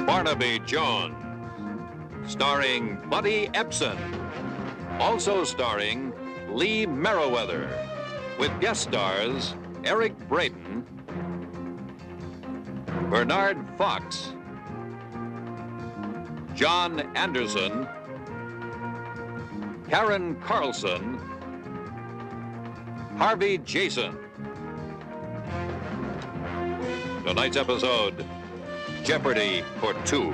Barnaby Jones, starring Buddy Epson. Also starring Lee Merriweather, with guest stars Eric Braeden, Bernard Fox, John Anderson, Karen Carlson, Harvey Jason. Tonight's episode, Jeopardy for Two.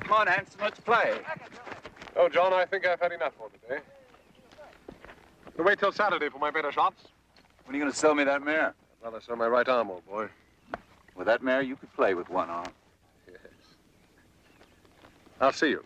Come on, Hanson, let's play. Oh, John, I think I've had enough for today. I'll wait till Saturday for my better shots. When are you going to sell me that mare? I'd rather sell my right arm, old boy. With that mare, you could play with one arm. Yes. I'll see you.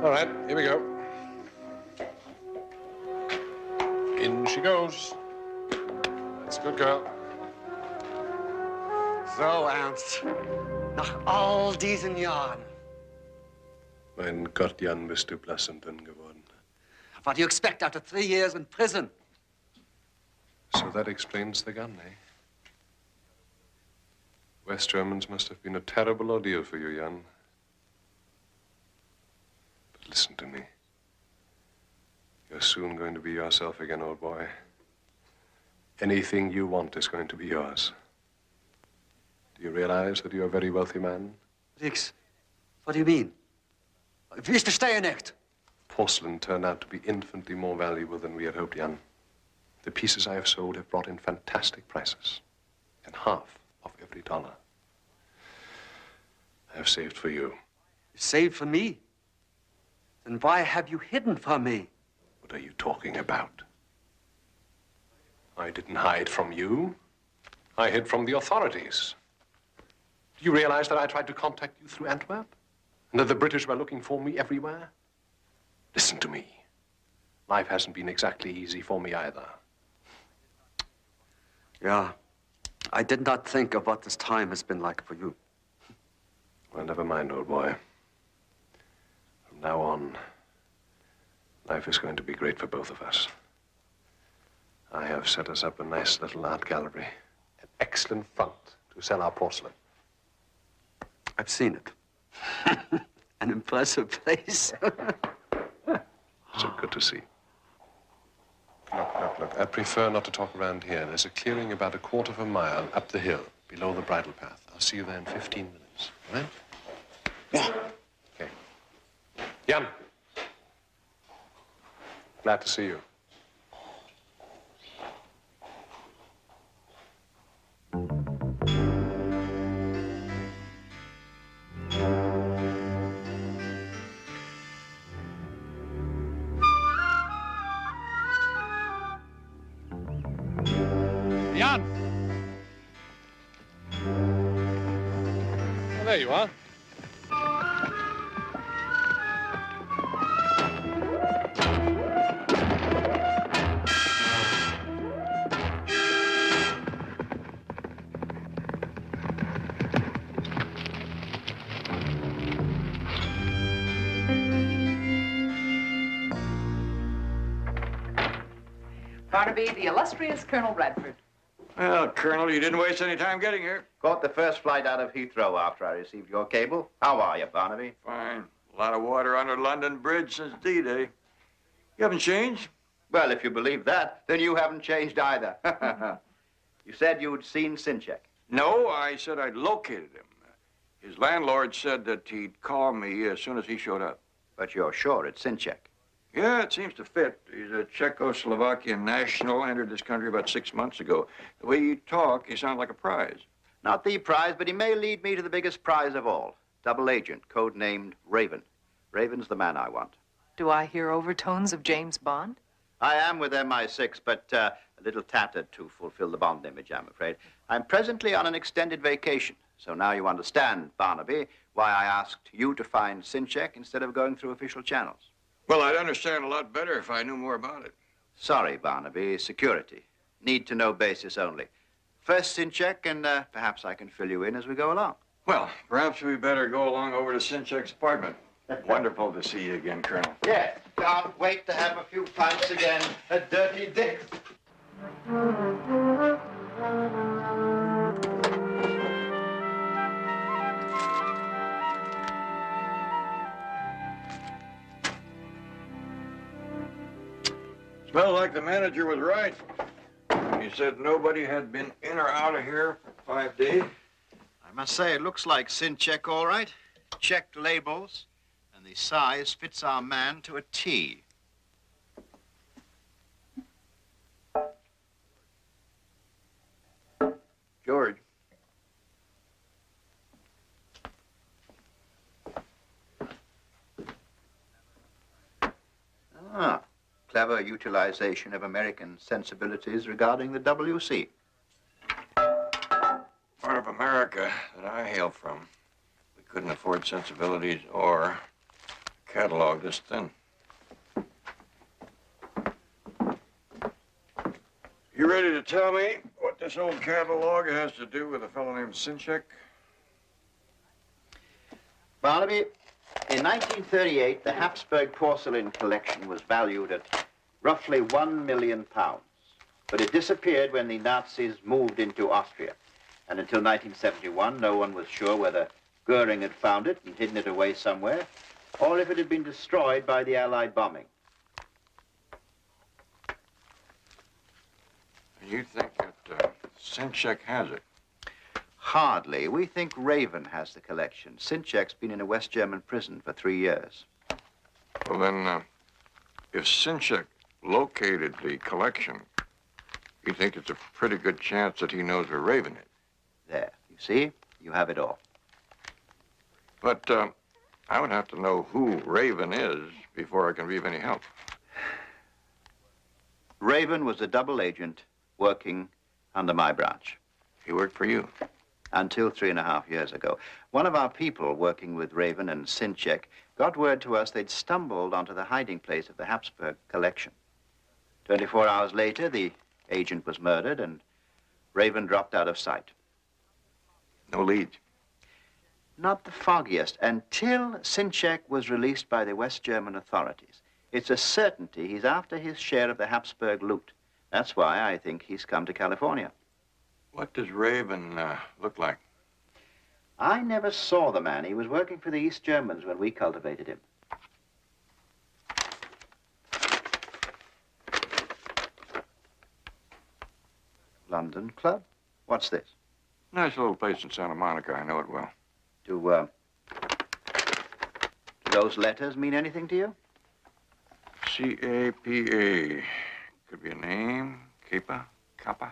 All right, here we go. In she goes. That's a good girl. So, Ernst, nach all diesen Jahren. Mein Gott, Jan, bist du blass und dünn geworden. What do you expect after 3 years in prison? So that explains the gun, eh? West Germans must have been a terrible ordeal for you, Jan. But listen to me. You're soon going to be yourself again, old boy. Anything you want is going to be yours. Do you realize that you're a very wealthy man? Rix, what do you mean? Wie ist der Steuernecht? Porcelain turned out to be infinitely more valuable than we had hoped, Jan. The pieces I have sold have brought in fantastic prices. And half of every dollar I have saved for you. Saved for me? Then why have you hidden from me? What are you talking about? I didn't hide from you. I hid from the authorities. Do you realize that I tried to contact you through Antwerp? And that the British were looking for me everywhere? Listen to me. Life hasn't been exactly easy for me either. Yeah, I did not think of what this time has been like for you. Well, never mind, old boy. From now on, life is going to be great for both of us. I have set us up a nice little art gallery. An excellent front to sell our porcelain. I've seen it. An impressive place. So good to see. Look. I prefer not to talk around here. There's a clearing about 1/4 mile up the hill, below the bridle path. I'll see you there in 15 minutes. All right? Yeah. Okay. Jan. Glad to see you. Jan! Well, there you are. Barnaby, the illustrious Colonel Bradford. Well, Colonel, you didn't waste any time getting here. Caught the first flight out of Heathrow after I received your cable. How are you, Barnaby? Fine. A lot of water under London Bridge since D-Day. You haven't changed? Well, if you believe that, then you haven't changed either. You said you'd seen Sinchek. No, I said I'd located him. His landlord said that he'd call me as soon as he showed up. But you're sure it's Sinchek? Yeah, it seems to fit. He's a Czechoslovakian national, entered this country about 6 months ago. The way you talk, you sound like a prize. Not the prize, but he may lead me to the biggest prize of all. Double agent, codenamed Raven. Raven's the man I want. Do I hear overtones of James Bond? I am with MI6, but a little tattered to fulfill the Bond image, I'm afraid. I'm presently on an extended vacation, so now you understand, Barnaby, why I asked you to find Sinchek instead of going through official channels. Well, I'd understand a lot better if I knew more about it. Sorry, Barnaby. Security. Need-to-know basis only. First Sinchek, and perhaps I can fill you in as we go along. Well, perhaps we better go along over to Sinchek's apartment. Wonderful to see you again, Colonel. Yes. Can't wait to have a few pints again at Dirty Dick's. Smelled like the manager was right. He said nobody had been in or out of here for 5 days. I must say, it looks like Sinchek, all right. Checked labels, and the size fits our man to a T. George. Ah, clever utilization of American sensibilities regarding the WC. Part of America that I hail from. We couldn't afford sensibilities or a catalog this thin. You ready to tell me what this old catalog has to do with a fellow named Sinchek? Barnaby, in 1938, the Habsburg porcelain collection was valued at roughly £1 million. But it disappeared when the Nazis moved into Austria. And until 1971, no one was sure whether Goering had found it and hidden it away somewhere, or if it had been destroyed by the Allied bombing. You think that Sinchek has it? Hardly. We think Raven has the collection. Sinchek's been in a West German prison for 3 years. Well, then, if Sinchek located the collection, you think it's a pretty good chance that he knows where Raven is? There. You see? You have it all. But I would have to know who Raven is before I can be of any help. Raven was a double agent working under my branch. He worked for you? Until 3.5 years ago. One of our people working with Raven and Sinchek got word to us they'd stumbled onto the hiding place of the Habsburg collection. 24 hours later, the agent was murdered and Raven dropped out of sight. No leads? Not the foggiest, until Sinchek was released by the West German authorities. It's a certainty he's after his share of the Habsburg loot. That's why I think he's come to California. What does Raven look like? I never saw the man. He was working for the East Germans when we cultivated him. London Club? What's this? Nice little place in Santa Monica. I know it well. Do those letters mean anything to you? C-A-P-A. Could be a name. Capa? Kappa?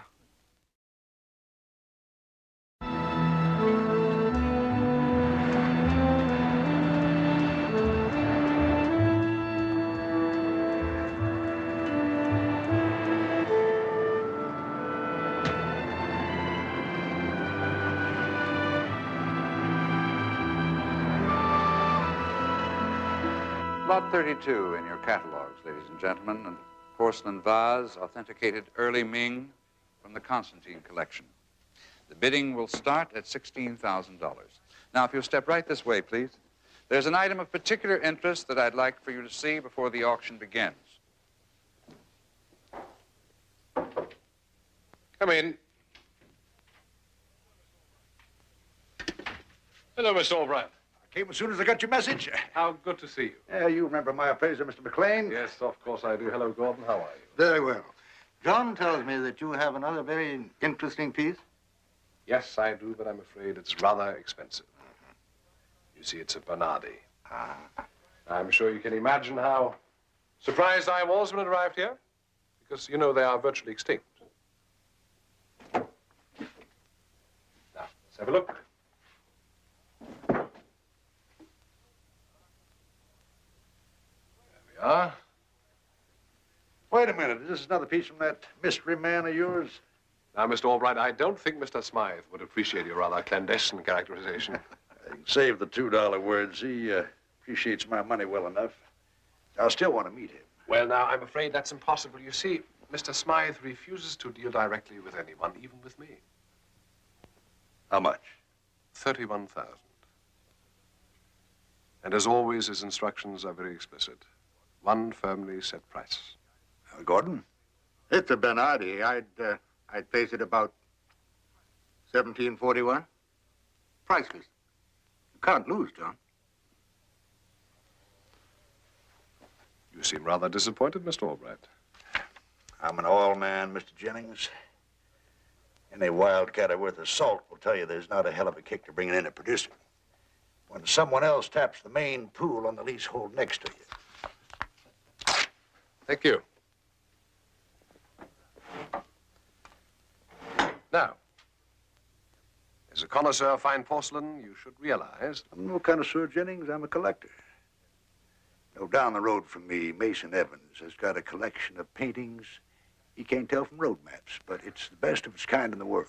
Lot 32 in your catalogs, ladies and gentlemen, and porcelain vase, authenticated early Ming from the Constantine collection. The bidding will start at $16,000. Now, if you'll step right this way, please. There's an item of particular interest that I'd like for you to see before the auction begins. Come in. Hello, Mr. Albright. Came as soon as I got your message. How good to see you. Yeah, you remember my appraiser, Mr. McLean? Yes, of course I do. Hello, Gordon. How are you? Very well. John tells me that you have another very interesting piece. Yes, I do, but I'm afraid it's rather expensive. You see, it's a Barnaby. I'm sure you can imagine how surprised I was when it arrived here, because, you know, they are virtually extinct. Now, let's have a look. Wait a minute. Is this another piece from that mystery man of yours? Now, Mr. Albright, I don't think Mr. Smythe would appreciate your rather clandestine characterization. I can save the $2 words. He appreciates my money well enough. I still want to meet him. Well, now, I'm afraid that's impossible. You see, Mr. Smythe refuses to deal directly with anyone, even with me. How much? 31,000. And as always, his instructions are very explicit. One firmly set price. Gordon? It's a Bernardi. I'd place it about 1741. Priceless. You can't lose, John. You seem rather disappointed, Mr. Albright. I'm an oil man, Mr. Jennings. Any wildcatter worth of salt will tell you there's not a hell of a kick to bringing in a producer when someone else taps the main pool on the leasehold next to you. Thank you. Now, as a connoisseur of fine porcelain, you should realize... I'm no connoisseur, Jennings. I'm a collector. No, down the road from me, Mason Evans has got a collection of paintings he can't tell from road maps, but it's the best of its kind in the world.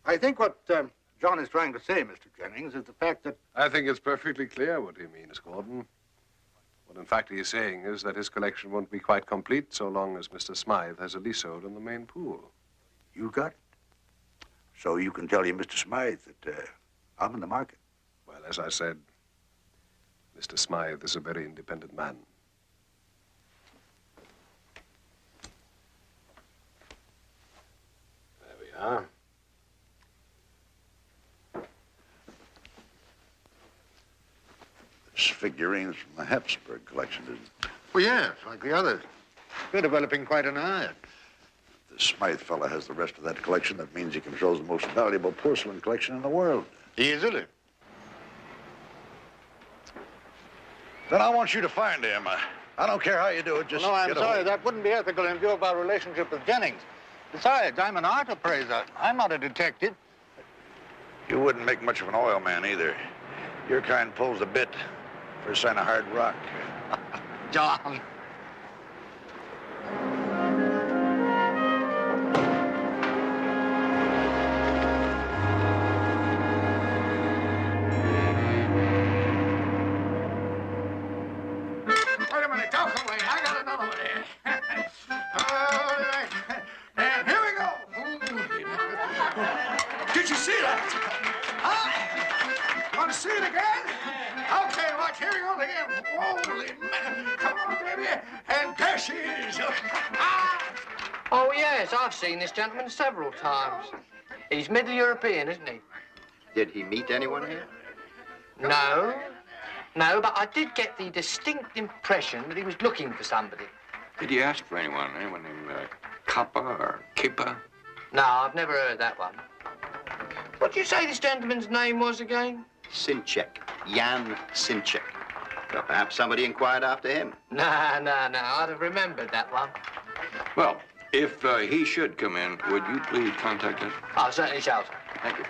I think what John is trying to say, Mr. Jennings, is the fact that... I think it's perfectly clear what he means, Gordon. What, in fact, he is saying is that his collection won't be quite complete so long as Mr. Smythe has a leasehold in the main pool. You got it? So you can tell you, Mr. Smythe, that I'm in the market. Well, as I said, Mr. Smythe is a very independent man. There we are. This figurine's from the Habsburg collection, isn't it? Well, yes, like the others. You're developing quite an eye. If the Smythe fella has the rest of that collection, that means he controls the most valuable porcelain collection in the world. Easily. Then I want you to find him. I don't care how you do it, just No, I'm get sorry. ahold. That wouldn't be ethical in view of our relationship with Jennings. Besides, I'm an art appraiser. I'm not a detective. You wouldn't make much of an oil man either. Your kind pulls a bit for a sign of hard rock. John. Wait a minute, don't go away. I got another one here. All right. And here we go. Did you see that? Huh? Want to see it again? Okay, watch. Here we go again. Holy man. Come on, baby. And there she is. Oh, yes, I've seen this gentleman several times. He's Middle European, isn't he? Did he meet anyone here? No. No, but I did get the distinct impression that he was looking for somebody. Did you ask for anyone? Anyone named Kappa or Kippa? No, I've never heard that one. What did you say this gentleman's name was again? Sinchek. Jan Sinchek. Well, perhaps somebody inquired after him. No. I'd have remembered that one. Well, if he should come in, would you please contact us? I certainly shall, sir. Thank you.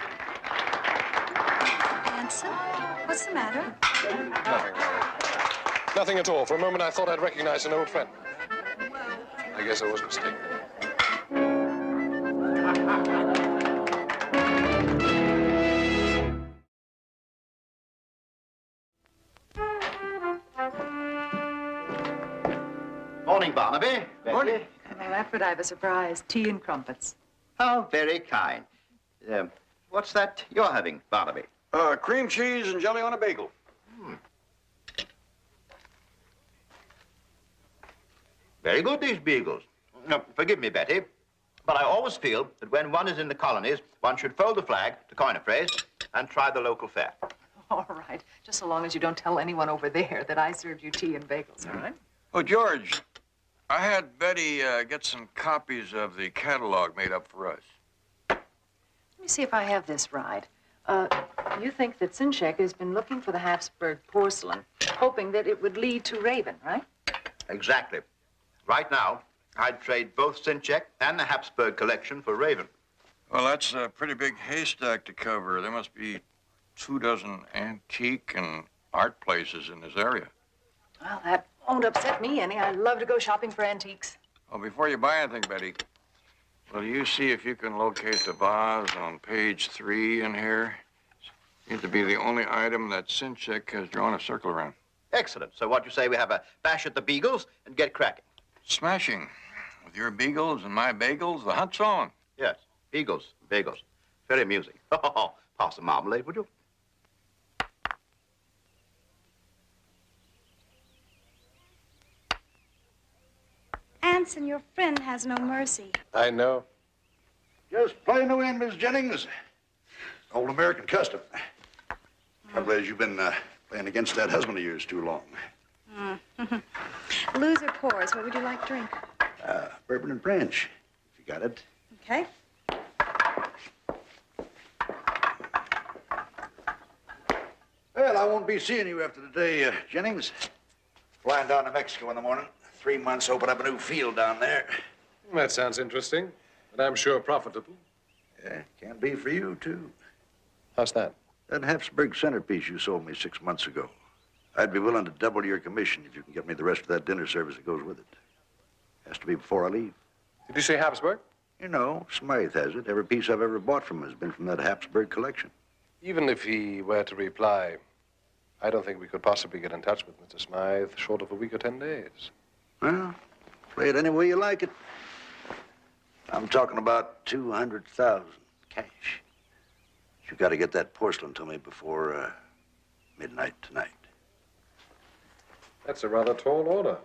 Hanson, what's the matter? Nothing at all. For a moment, I thought I'd recognize an old friend. I guess I was mistaken. Morning, Barnaby. Morning. Colonel Radford, I have a surprise. Tea and crumpets. How very kind. What's that you're having, Barnaby? Cream cheese and jelly on a bagel. Very good, these beagles. No, forgive me, Betty, but I always feel that when one is in the colonies, one should fold the flag, to coin a phrase, and try the local fare. All right. Just so long as you don't tell anyone over there that I served you tea and bagels, all right? Oh, George, I had Betty get some copies of the catalog made up for us. Let me see if I have this right. You think that Sinchek has been looking for the Habsburg porcelain, hoping that it would lead to Raven, right? Exactly. Right now, I'd trade both Sinchek and the Habsburg collection for Raven. Well, that's a pretty big haystack to cover. There must be 24 antique and art places in this area. Well, that won't upset me any. I love to go shopping for antiques. Well, before you buy anything, Betty, will you see if you can locate the vase on page 3 in here? Seems to be the only item that Sinchek has drawn a circle around. Excellent. So what you say we have a bash at the beagles and get cracking? Smashing. With your beagles and my bagels, the hunt's on. Yes, beagles, bagels. Very amusing. Pass the marmalade, would you? Anson, your friend has no mercy. I know. Just play no end, Miss Jennings. Old American custom. I'm glad you've been playing against that husband of yours too long. Loser pours. What would you like to drink? Bourbon and French, if you got it. Okay. Well, I won't be seeing you after today, Jennings. Flying down to Mexico in the morning. 3 months, open up a new field down there. That sounds interesting, but I'm sure profitable. Yeah, can be for you, too. How's that? That Habsburg centerpiece you sold me 6 months ago. I'd be willing to double your commission if you can get me the rest of that dinner service that goes with it. Has to be before I leave. Did you say Habsburg? You know, Smythe has it. Every piece I've ever bought from him has been from that Habsburg collection. Even if he were to reply, I don't think we could possibly get in touch with Mr. Smythe short of a week or 10 days. Well, play it any way you like it. I'm talking about 200,000 cash. You got to get that porcelain to me before midnight tonight. That's a rather tall order.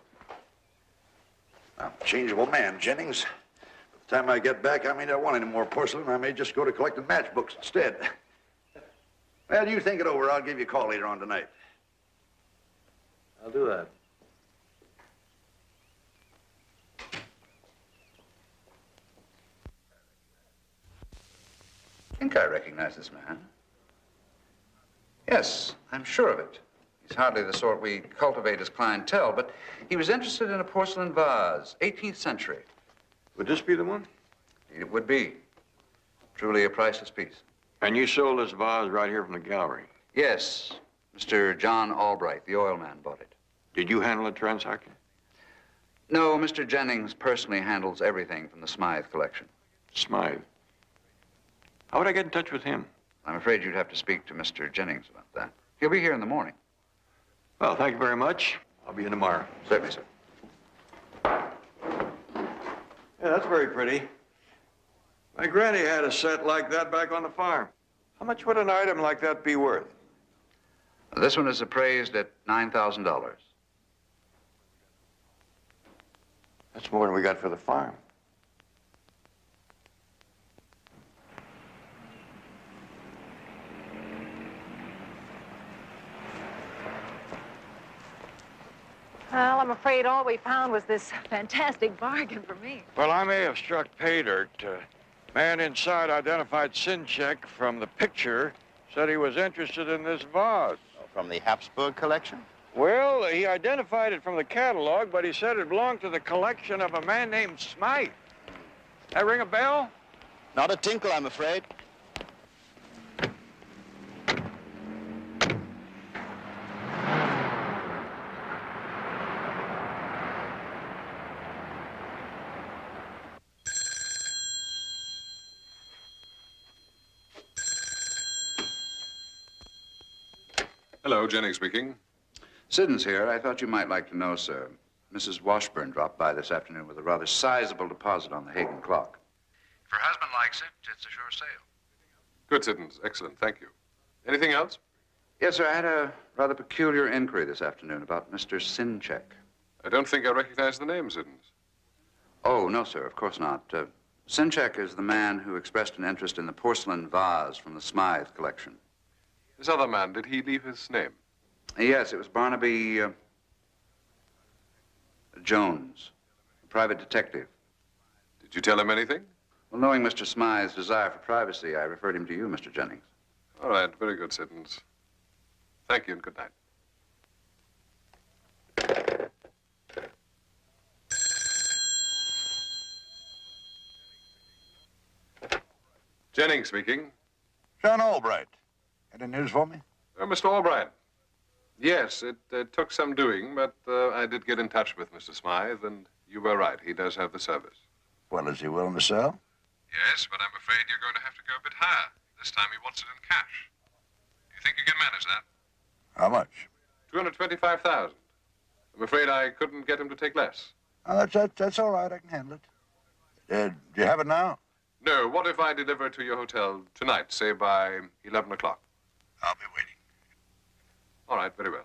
I'm a changeable man, Jennings. By the time I get back, I may not want any more porcelain. I may just go to collecting matchbooks instead. Well, you think it over. I'll give you a call later on tonight. I'll do that. I think I recognize this man. Yes, I'm sure of it. He's hardly the sort we cultivate as clientele, but he was interested in a porcelain vase, 18th century. Would this be the one? It would be. Truly a priceless piece. And you sold this vase right here from the gallery? Yes. Mr. John Albright, the oil man, bought it. Did you handle the transaction? No, Mr. Jennings personally handles everything from the Smythe collection. Smythe. How would I get in touch with him? I'm afraid you'd have to speak to Mr. Jennings about that. He'll be here in the morning. Well, thank you very much. I'll be in tomorrow. Certainly, sir. Yeah, that's very pretty. My granny had a set like that back on the farm. How much would an item like that be worth? This one is appraised at $9,000. That's more than we got for the farm. Well, I'm afraid all we found was this fantastic bargain for me. Well, I may have struck pay dirt. Man inside identified Sinchek from the picture, said he was interested in this vase. From the Habsburg collection? Well, he identified it from the catalog, but he said it belonged to the collection of a man named Smythe. That ring a bell? Not a tinkle, I'm afraid. Hello, Jennings speaking. Siddons here. I thought you might like to know, sir. Mrs. Washburn dropped by this afternoon with a rather sizable deposit on the Hagen clock. If her husband likes it, it's a sure sale. Good, Siddons. Excellent. Thank you. Anything else? Yes, sir. I had a rather peculiar inquiry this afternoon about Mr. Sinchek. I don't think I recognize the name, Siddons. Oh, no, sir. Of course not. Sinchek is the man who expressed an interest in the porcelain vase from the Smythe collection. This other man, did he leave his name? Yes, it was Barnaby Jones, a private detective. Did you tell him anything? Well, knowing Mr. Smythe's desire for privacy, I referred him to you, Mr. Jennings. All right, very good, Siddons. Thank you and good night. Jennings speaking. John Albright. Any news for me? Mr. Albright. Yes, it took some doing, but I did get in touch with Mr. Smythe, and you were right. He does have the service. Well, is he willing to sell? Yes, but I'm afraid you're going to have to go a bit higher. This time he wants it in cash. Do you think you can manage that? How much? $225,000. I'm afraid I couldn't get him to take less. Oh, that's all right. I can handle it. Do you have it now? No, what if I deliver it to your hotel tonight, say by 11 o'clock? I'll be waiting. All right, very well.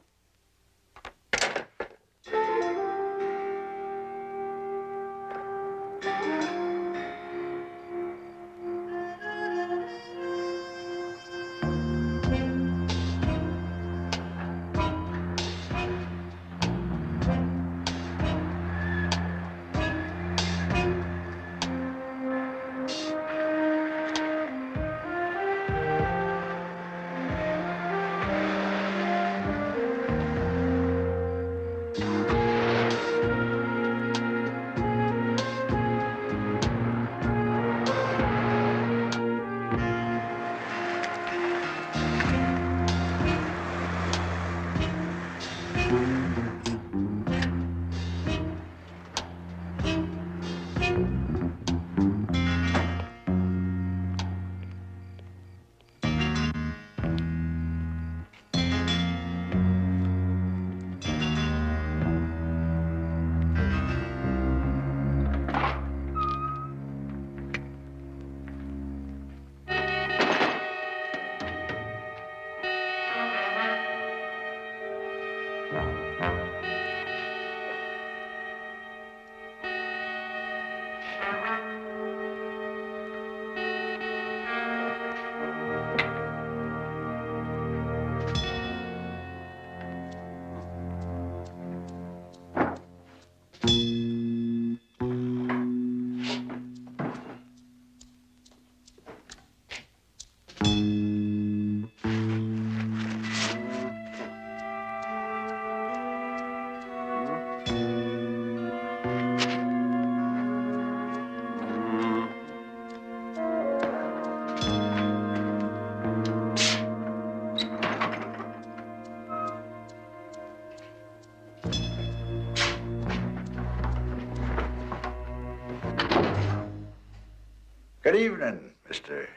Good evening, Mr.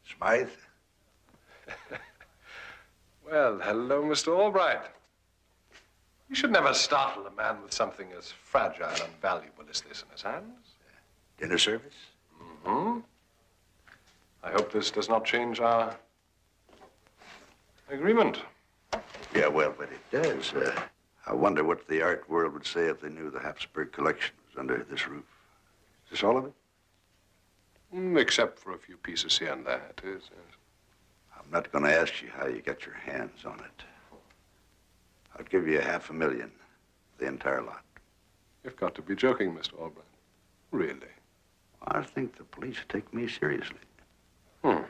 Smythe. Well, hello, Mr. Albright. You should never startle a man with something as fragile and valuable as this in his hands. Dinner service? Mm-hmm. I hope this does not change our agreement. Yeah, well, but it does. I wonder what the art world would say if they knew the Habsburg collection was under this roof. Is this all of it? Except for a few pieces here and there, it is, yes. I'm not going to ask you how you got your hands on it. I'll give you $500,000, the entire lot. You've got to be joking, Mr. Albright. Really? I think the police take me seriously. You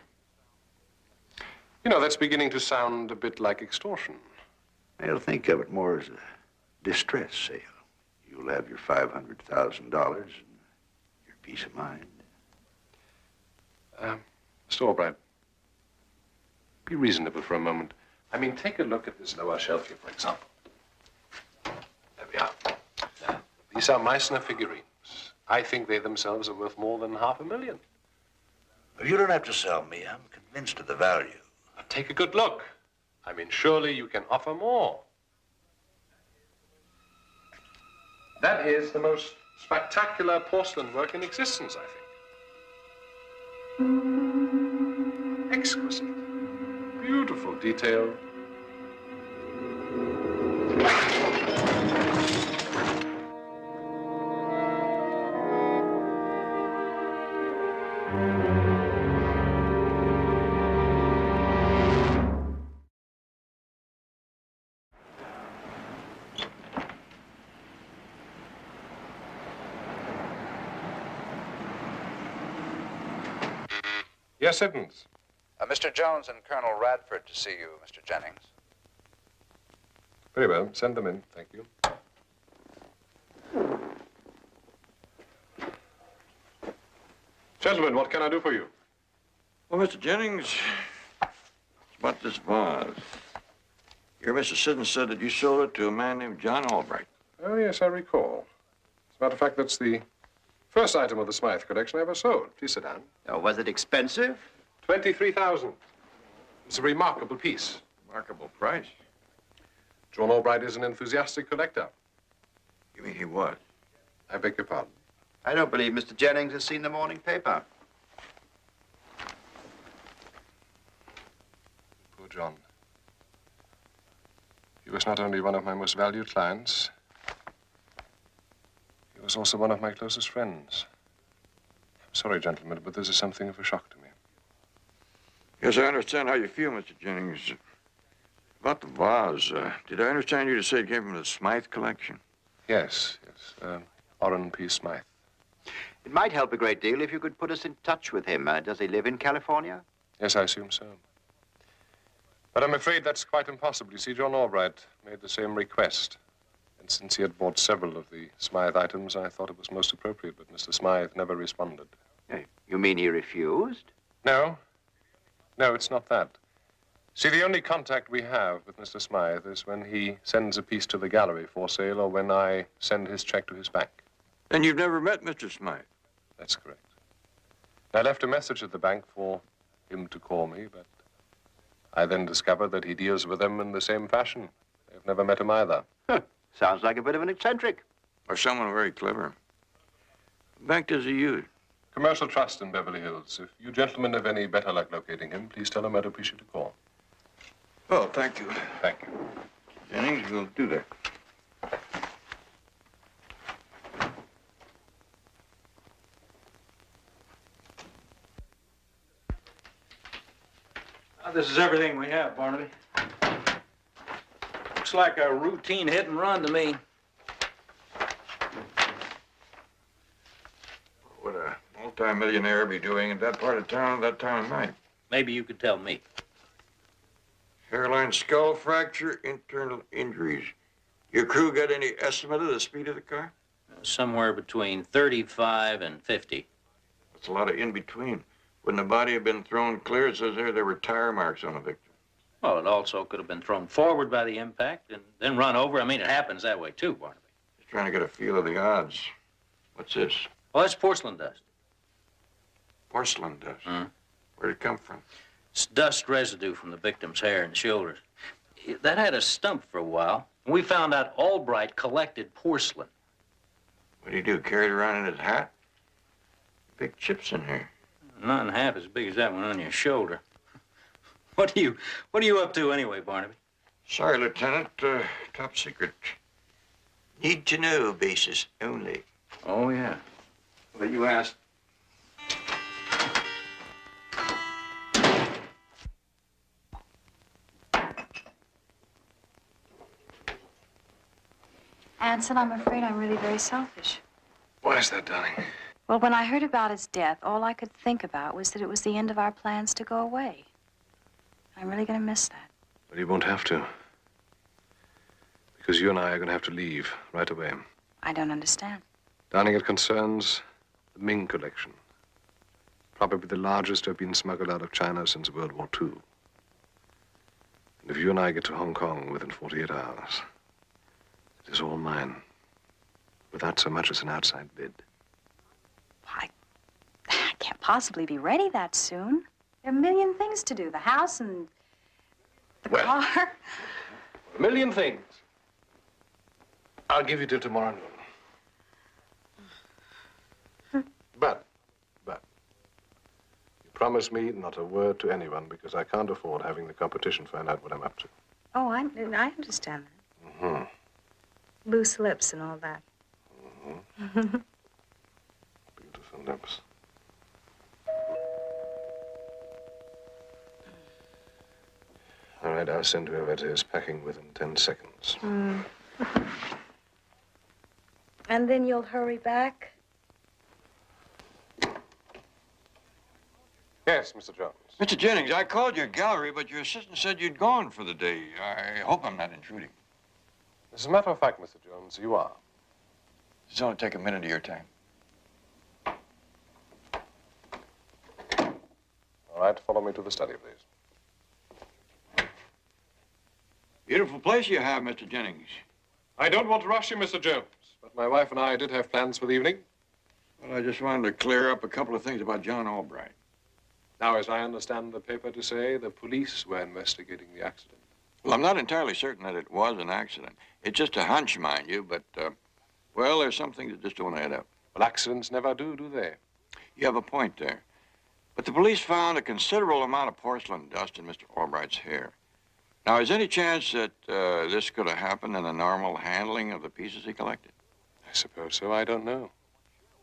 know, that's beginning to sound a bit like extortion. They'll think of it more as a distress sale. You'll have your $500,000 and your peace of mind. Mr. Albright, be reasonable for a moment. I mean, take a look at this lower shelf here, for example. There we are. Now, these are Meissner figurines. I think they themselves are worth more than $500,000. You don't have to sell me. I'm convinced of the value. But take a good look. I mean, surely you can offer more. That is the most spectacular porcelain work in existence, I think. Exquisite. Beautiful detail. Yes, Siddons. Mr. Jones and Colonel Radford to see you, Mr. Jennings. Very well. Send them in. Thank you. Gentlemen, what can I do for you? Well, Mr. Jennings, it's about this vase. Your Mr. Siddons said that you sold it to a man named John Albright. Oh, yes, I recall. As a matter of fact, that's the first item of the Smythe collection I ever sold. Please sit down. Oh, was it expensive? $23,000. It's a remarkable piece. Remarkable price. John Albright is an enthusiastic collector. You mean he was? I beg your pardon. I don't believe Mr. Jennings has seen the morning paper. Poor John. He was not only one of my most valued clients, he was also one of my closest friends. I'm sorry, gentlemen, but this is something of a shock to me. Yes, I understand how you feel, Mr. Jennings. About the vase, did I understand you to say it came from the Smythe collection? Yes, yes. Orrin P. Smythe. It might help a great deal if you could put us in touch with him. Does he live in California? Yes, I assume so. But I'm afraid that's quite impossible. You see, John Albright made the same request. And since he had bought several of the Smythe items, I thought it was most appropriate, but Mr. Smythe never responded. You mean he refused? No. No, it's not that. See, the only contact we have with Mr. Smythe is when he sends a piece to the gallery for sale or when I send his check to his bank. And you've never met Mr. Smythe? That's correct. I left a message at the bank for him to call me, but I then discovered that he deals with them in the same fashion. I've never met him either. Sounds like a bit of an eccentric. Or someone very clever. What bank does he use? Commercial Trust in Beverly Hills. If you gentlemen have any better luck locating him, please tell him I'd appreciate a call. Oh, thank you. Thank you. Jennings, we'll do that. This is everything we have, Barnaby. Looks like a routine hit and run to me. What would a multi-millionaire be doing in that part of town at that time of night? Maybe you could tell me. Hairline skull fracture, internal injuries. Your crew got any estimate of the speed of the car? Somewhere between 35 and 50. That's a lot of in-between. Wouldn't the body have been thrown clear? It says there were tire marks on the victim. Well, it also could have been thrown forward by the impact and then run over. I mean, it happens that way, too, Barnaby. Just trying to get a feel of the odds. What's this? Well, that's porcelain dust. Porcelain dust? Where'd it come from? It's dust residue from the victim's hair and shoulders. That had a stump for a while. We found out Albright collected porcelain. What do you do, carry it around in his hat? Big chips in here. Not half as big as that one on your shoulder. What are you up to anyway, Barnaby? Sorry, Lieutenant. Top secret. Need to know basis only. Oh, yeah. Well, you asked. Anson, I'm afraid I'm really very selfish. Why is that, darling? Well, when I heard about his death, all I could think about was that it was the end of our plans to go away. I'm really going to miss that. But he won't have to. Because you and I are going to have to leave right away. I don't understand. Darling, it concerns the Ming collection. Probably the largest to have been smuggled out of China since World War II. And if you and I get to Hong Kong within 48 hours, it is all mine, without so much as an outside bid. I can't possibly be ready that soon. There are a million things to do. The house and the car. A million things. I'll give you till tomorrow noon. But, you promise me not a word to anyone because I can't afford having the competition find out what I'm up to. Oh, I understand that. Mm-hmm. Loose lips and all that. Mm-hmm. Beautiful lips. All right, I'll send whoever it is packing within 10 seconds. Mm. And then you'll hurry back? Yes, Mr. Jones. Mr. Jennings, I called your gallery, but your assistant said you'd gone for the day. I hope I'm not intruding. As a matter of fact, Mr. Jones, you are. It's only take a minute of your time. All right, follow me to the study, please. Beautiful place you have, Mr. Jennings. I don't want to rush you, Mr. Jones, but my wife and I did have plans for the evening. Well, I just wanted to clear up a couple of things about John Albright. Now, as I understand the paper to say, the police were investigating the accident. Well, I'm not entirely certain that it was an accident. It's just a hunch, mind you, but, well, there's some things that just don't add up. Well, accidents never do they? You have a point there. But the police found a considerable amount of porcelain dust in Mr. Albright's hair. Now, is there any chance that this could have happened in the normal handling of the pieces he collected? I suppose so. I don't know.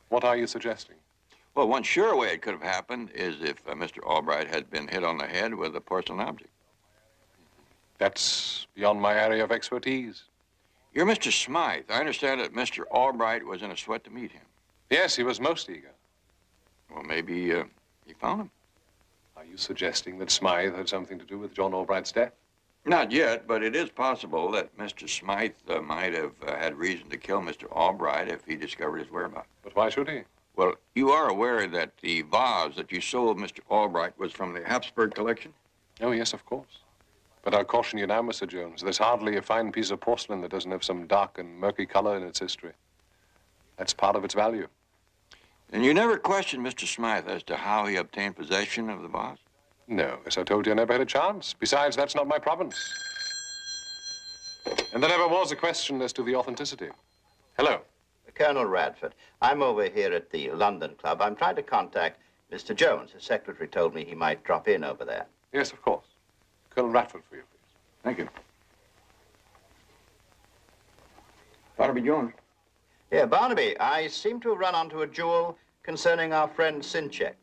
What are you suggesting? Well, one sure way it could have happened is if Mr. Albright had been hit on the head with a porcelain object. That's beyond my area of expertise. You're Mr. Smythe. I understand that Mr. Albright was in a sweat to meet him. Yes, he was most eager. Well, maybe you found him. Are you suggesting that Smythe had something to do with John Albright's death? Not yet, but it is possible that Mr. Smythe might have had reason to kill Mr. Albright if he discovered his whereabouts. But why should he? Well, you are aware that the vase that you sold Mr. Albright was from the Habsburg collection? Oh, yes, of course. But I'll caution you now, Mr. Jones. There's hardly a fine piece of porcelain that doesn't have some dark and murky color in its history. That's part of its value. And you never questioned Mr. Smythe as to how he obtained possession of the vase? No, as I told you, I never had a chance. Besides, that's not my province. And there never was a question as to the authenticity. Hello. Colonel Radford, I'm over here at the London Club. I'm trying to contact Mr. Jones. His secretary told me he might drop in over there. Yes, of course. Colonel Radford for you, please. Thank you. Barnaby Jones. Yeah, Barnaby, I seem to have run onto a jewel concerning our friend Sinchek.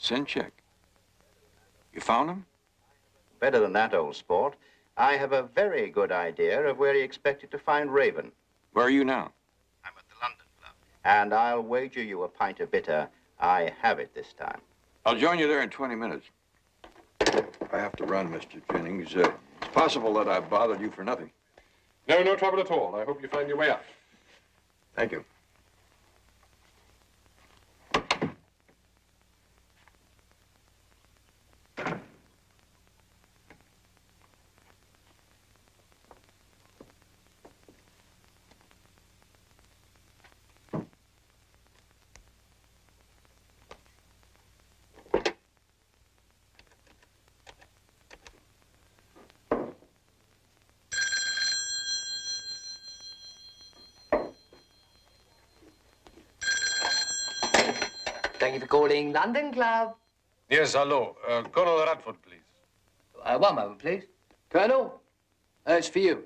Sinchek? You found him? Better than that, old sport. I have a very good idea of where he expected to find Raven. Where are you now? I'm at the London Club. And I'll wager you a pint of bitter I have it this time. I'll join you there in 20 minutes. I have to run, Mr. Jennings. It's possible that I've bothered you for nothing. No, no trouble at all. I hope you find your way out. Thank you. Thank you for calling London Club. Yes, hello. Colonel Radford, please. One moment, please. Colonel, it's for you.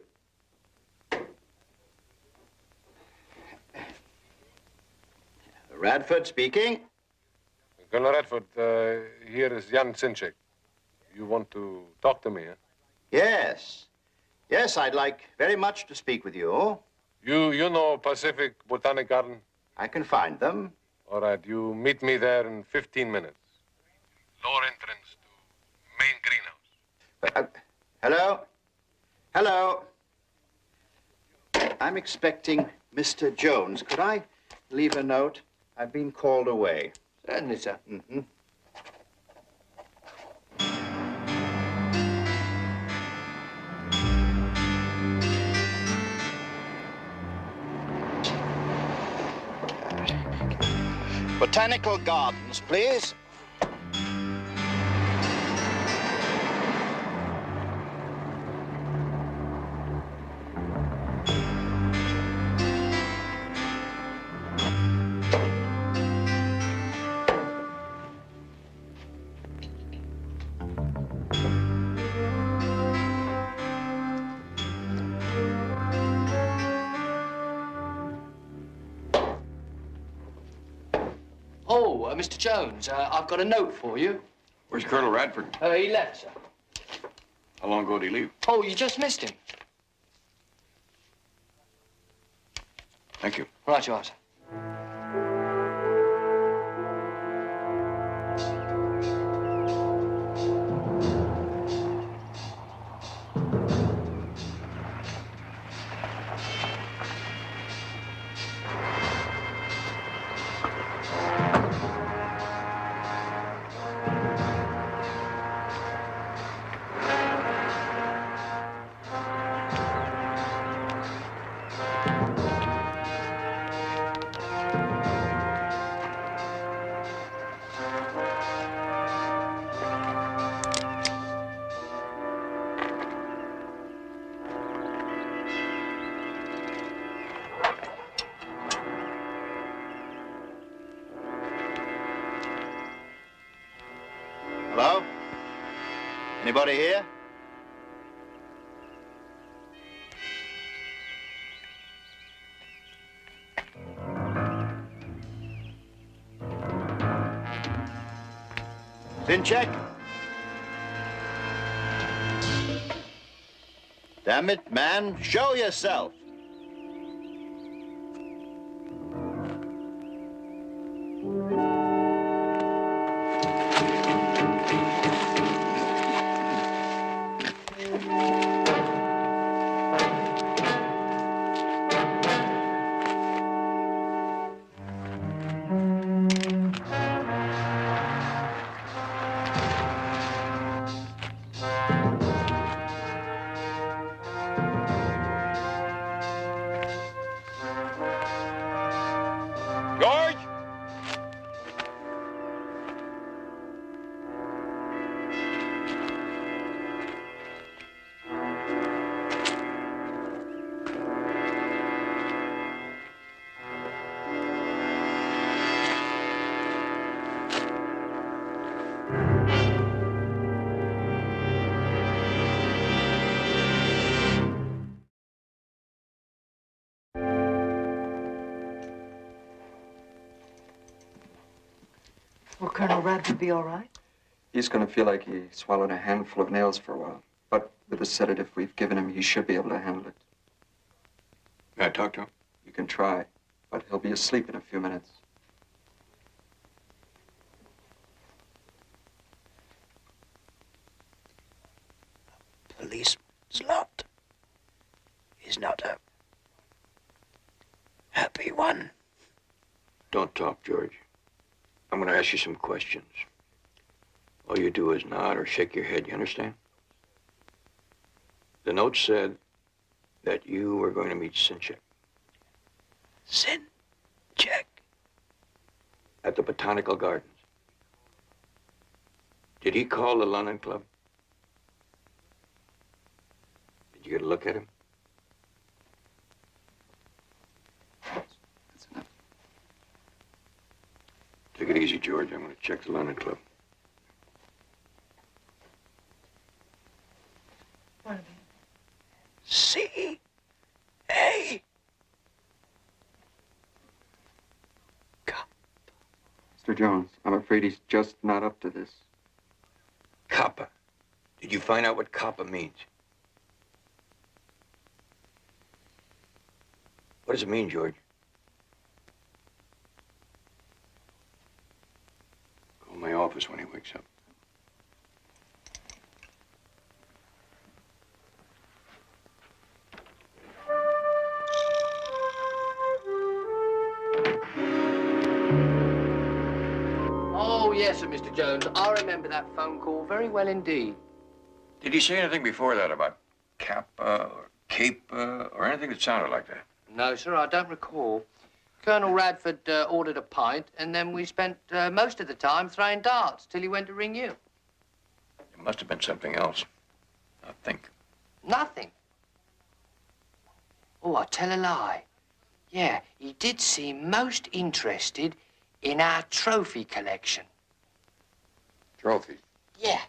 Radford speaking. Colonel Radford, here is Jan Sinchek. You want to talk to me, huh? Yes. Yes, I'd like very much to speak with you. You know Pacific Botanic Garden? I can find them. All right, you meet me there in 15 minutes. Lower entrance to main greenhouse. Hello? Hello? I'm expecting Mr. Jones. Could I leave a note? I've been called away. Certainly, sir. Mm-hmm. Botanical Gardens, please. Oh, Mr. Jones, I've got a note for you. Where's Colonel Radford? He left, sir. How long ago did he leave? Oh, you just missed him. Thank you. Right you are, sir. Hello? Anybody here? Sinchek? Damn it, man, show yourself. George! Will Colonel Radford be all right? He's going to feel like he swallowed a handful of nails for a while. But with the sedative we've given him, he should be able to handle it. May I talk to him? You can try, but he'll be asleep in a few minutes. Policeman's lot is not a happy one. Don't talk, George. I'm going to ask you some questions. All you do is nod or shake your head, you understand? The note said that you were going to meet Sinchek. Sinchek? At the Botanical Gardens. Did he call the London Club? Did you get a look at him? That's enough. Take it easy, George. I'm going to check the London Club. Barnaby. C.A. Mr. Jones, I'm afraid he's just not up to this. Kappa. Did you find out what Kappa means? What does it mean, George? Call my office when he wakes up. yes, sir, Mr. Jones. I remember that phone call very well indeed. Did he say anything before that about Kappa or Cape or anything that sounded like that? No, sir, I don't recall. Colonel Radford ordered a pint, and then we spent most of the time throwing darts till he went to ring you. It must have been something else. I think. Nothing. Oh, I tell a lie. Yeah, he did seem most interested in our trophy collection. Trophy? Yeah.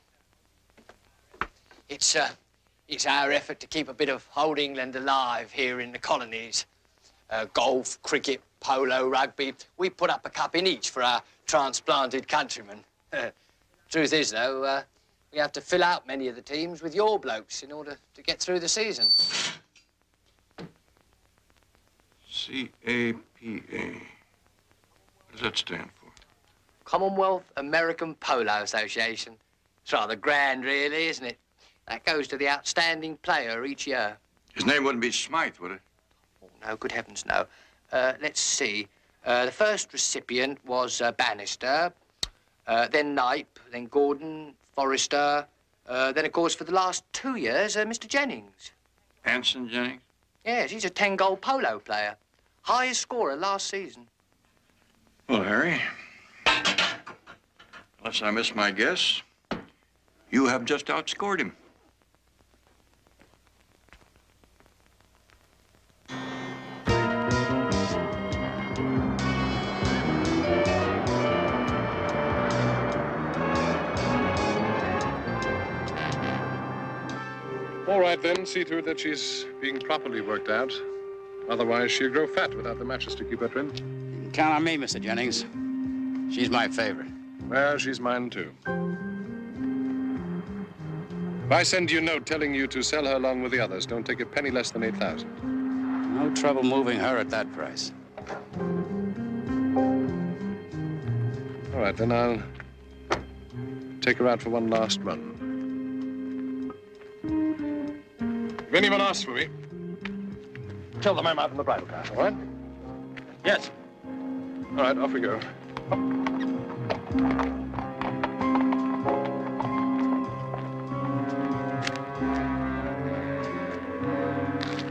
It's our effort to keep a bit of old England alive here in the colonies. Golf, cricket, polo, rugby. We put up a cup in each for our transplanted countrymen. Truth is, though, we have to fill out many of the teams with your blokes in order to get through the season. C-A-P-A. What does that stand for? Commonwealth American Polo Association. It's rather grand, really, isn't it? That goes to the outstanding player each year. His name wouldn't be Smythe, would it? Oh, no, good heavens, no. Let's see. The first recipient was Bannister, then Knipe, then Gordon, Forrester, then, of course, for the last 2 years, Mr. Jennings. Anson Jennings? Yes, he's a 10-goal polo player. Highest scorer last season. Well, Harry, unless I miss my guess, you have just outscored him. All right, then. See to it that she's being properly worked out. Otherwise, she'll grow fat without the mattress to keep her trim. You can count on me, Mr. Jennings. She's my favorite. Well, she's mine, too. If I send you a note telling you to sell her along with the others, don't take a penny less than 8,000. No trouble moving her at that price. All right, then I'll take her out for one last run. If anyone asks for me, tell them I'm out in the bridle car, all right? Yes. All right, off we go.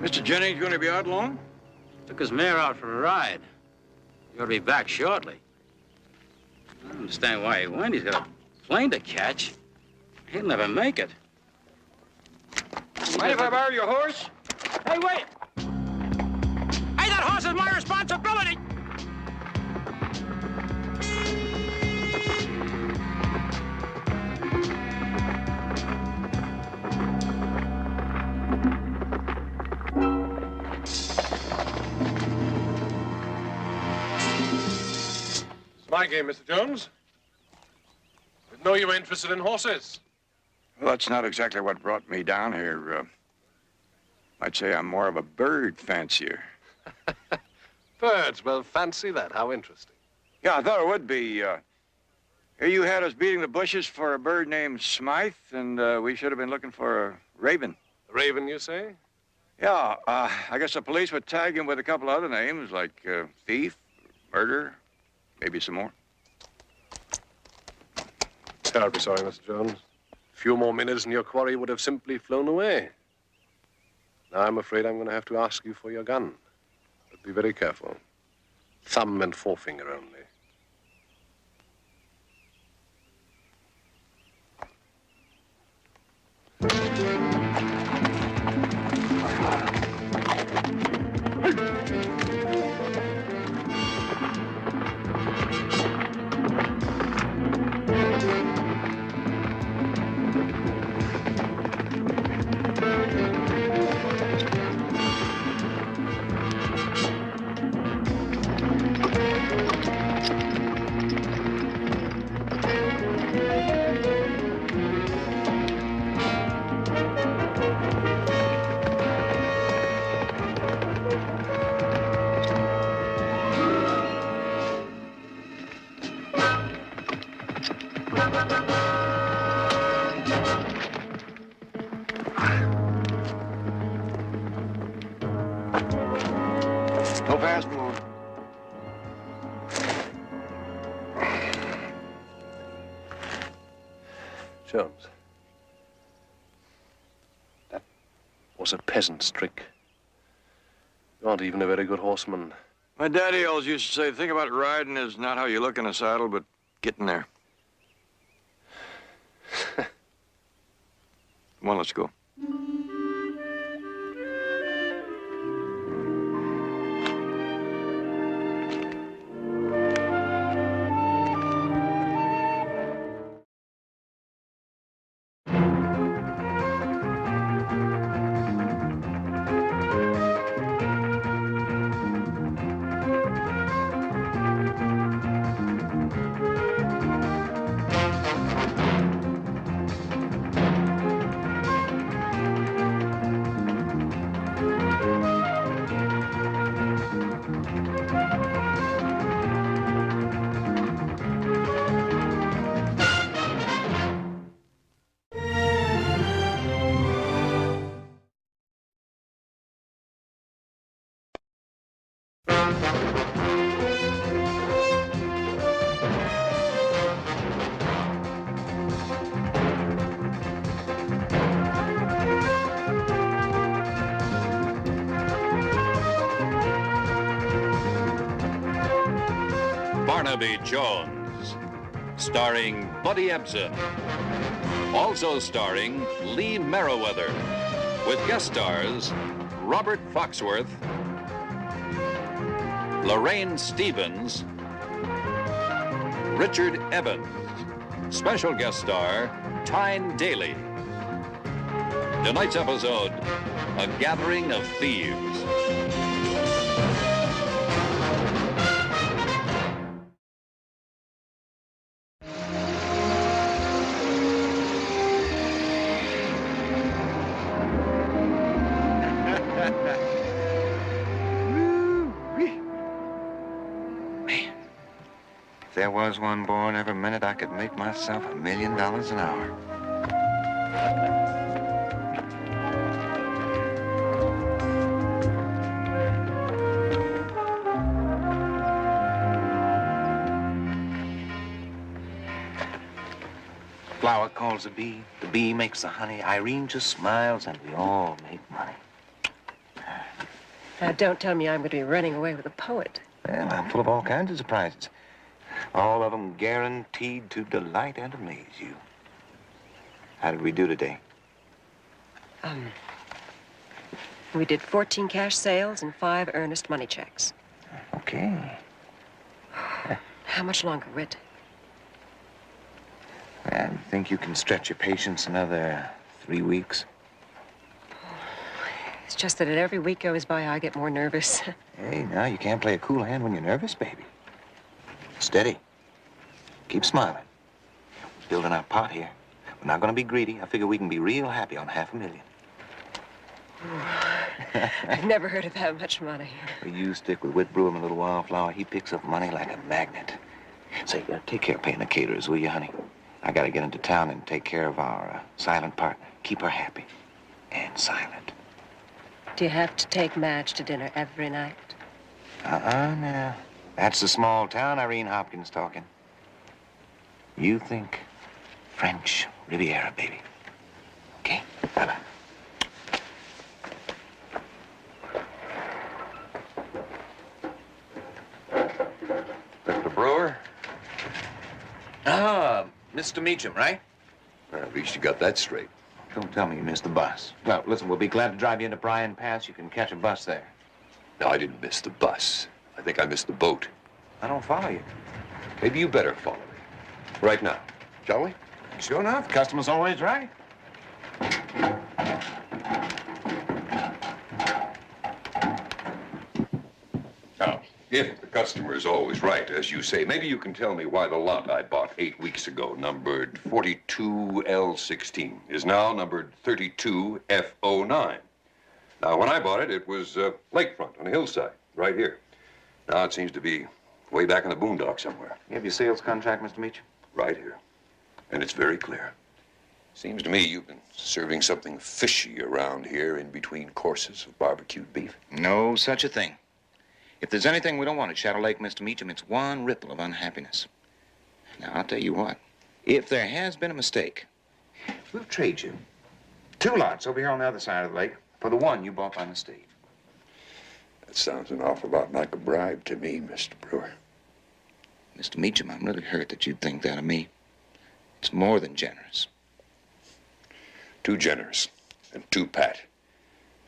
Mr. Jennings going to be out long? Took his mare out for a ride. He ought to be back shortly. I don't understand why he went. He's got a plane to catch. He'll never make it. Mind if I borrow your horse? Hey, wait! Hey, that horse is my responsibility! It's my game, Mr. Jones. Didn't know you were interested in horses. Well, that's not exactly what brought me down here. I'd say I'm more of a bird fancier. Birds, well, fancy that. How interesting. Yeah, I thought it would be. Here you had us beating the bushes for a bird named Smythe, and we should have been looking for a raven. A raven, you say? Yeah, I guess the police would tag him with a couple other names, like thief, murder, maybe some more. Terribly sorry, Mr. Jones. A few more minutes and your quarry would have simply flown away. Now, I'm afraid I'm going to have to ask you for your gun. But be very careful. Thumb and forefinger only. No fast move. Jones. That was a peasant's trick. You aren't even a very good horseman. My daddy always used to say, the thing about riding is not how you look in a saddle, but getting there. Come on, let's go. Barnaby Jones, starring Buddy Ebsen. Also starring Lee Merriweather, with guest stars Robert Foxworth, Lorraine Stevens, Richard Evans. Special guest star Tyne Daly. Tonight's episode, A Gathering of Thieves. If there was one born every minute, I could make myself $1 million an hour. Flower calls the bee makes the honey, Irene just smiles, and we all make money. Now, don't tell me I'm going to be running away with a poet. Well, I'm full of all kinds of surprises. All of them guaranteed to delight and amaze you. How did we do today? We did 14 cash sales and 5 earnest money checks. Okay. How much longer, Whit? I think you can stretch your patience another 3 weeks. It's just that every week goes by, I get more nervous. Hey, now, you can't play a cool hand when you're nervous, baby. Steady. Keep smiling. We're building our pot here. We're not going to be greedy. I figure we can be real happy on $500,000. I've never heard of that much money. Well, you stick with Whit Brewer a little while, Flower. He picks up money like a magnet. Say, take care of paying the caterers, will you, honey? I got to get into town and take care of our silent partner. Keep her happy and silent. Do you have to take Madge to dinner every night? Now. That's the small town Irene Hopkins talking. You think French Riviera, baby. Okay? Bye-bye. Mr. Brewer? Ah, Mr. Meacham, right? Well, at least you got that straight. Don't tell me you missed the bus. Well, listen, we'll be glad to drive you into Bryan Pass. You can catch a bus there. No, I didn't miss the bus. I think I missed the boat. I don't follow you. Maybe you better follow me. Right now. Shall we? Sure enough. Customer's always right. Now, if the customer is always right, as you say, maybe you can tell me why the lot I bought 8 weeks ago, numbered 42L16, is now numbered 32F09. Now, when I bought it, it was lakefront on a hillside, right here. Now it seems to be way back in the boondocks somewhere. You have your sales contract, Mr. Meacham? Right here. And it's very clear. Seems to me you've been serving something fishy around here in between courses of barbecued beef. No such a thing. If there's anything we don't want at Shadow Lake, Mr. Meacham, it's one ripple of unhappiness. Now, I'll tell you what. If there has been a mistake, We'll trade you 2 lots over here on the other side of the lake for the one you bought by mistake. That sounds an awful lot like a bribe to me, Mr. Brewer. Mr. Meacham, I'm really hurt that you'd think that of me. It's more than generous. Too generous and too pat.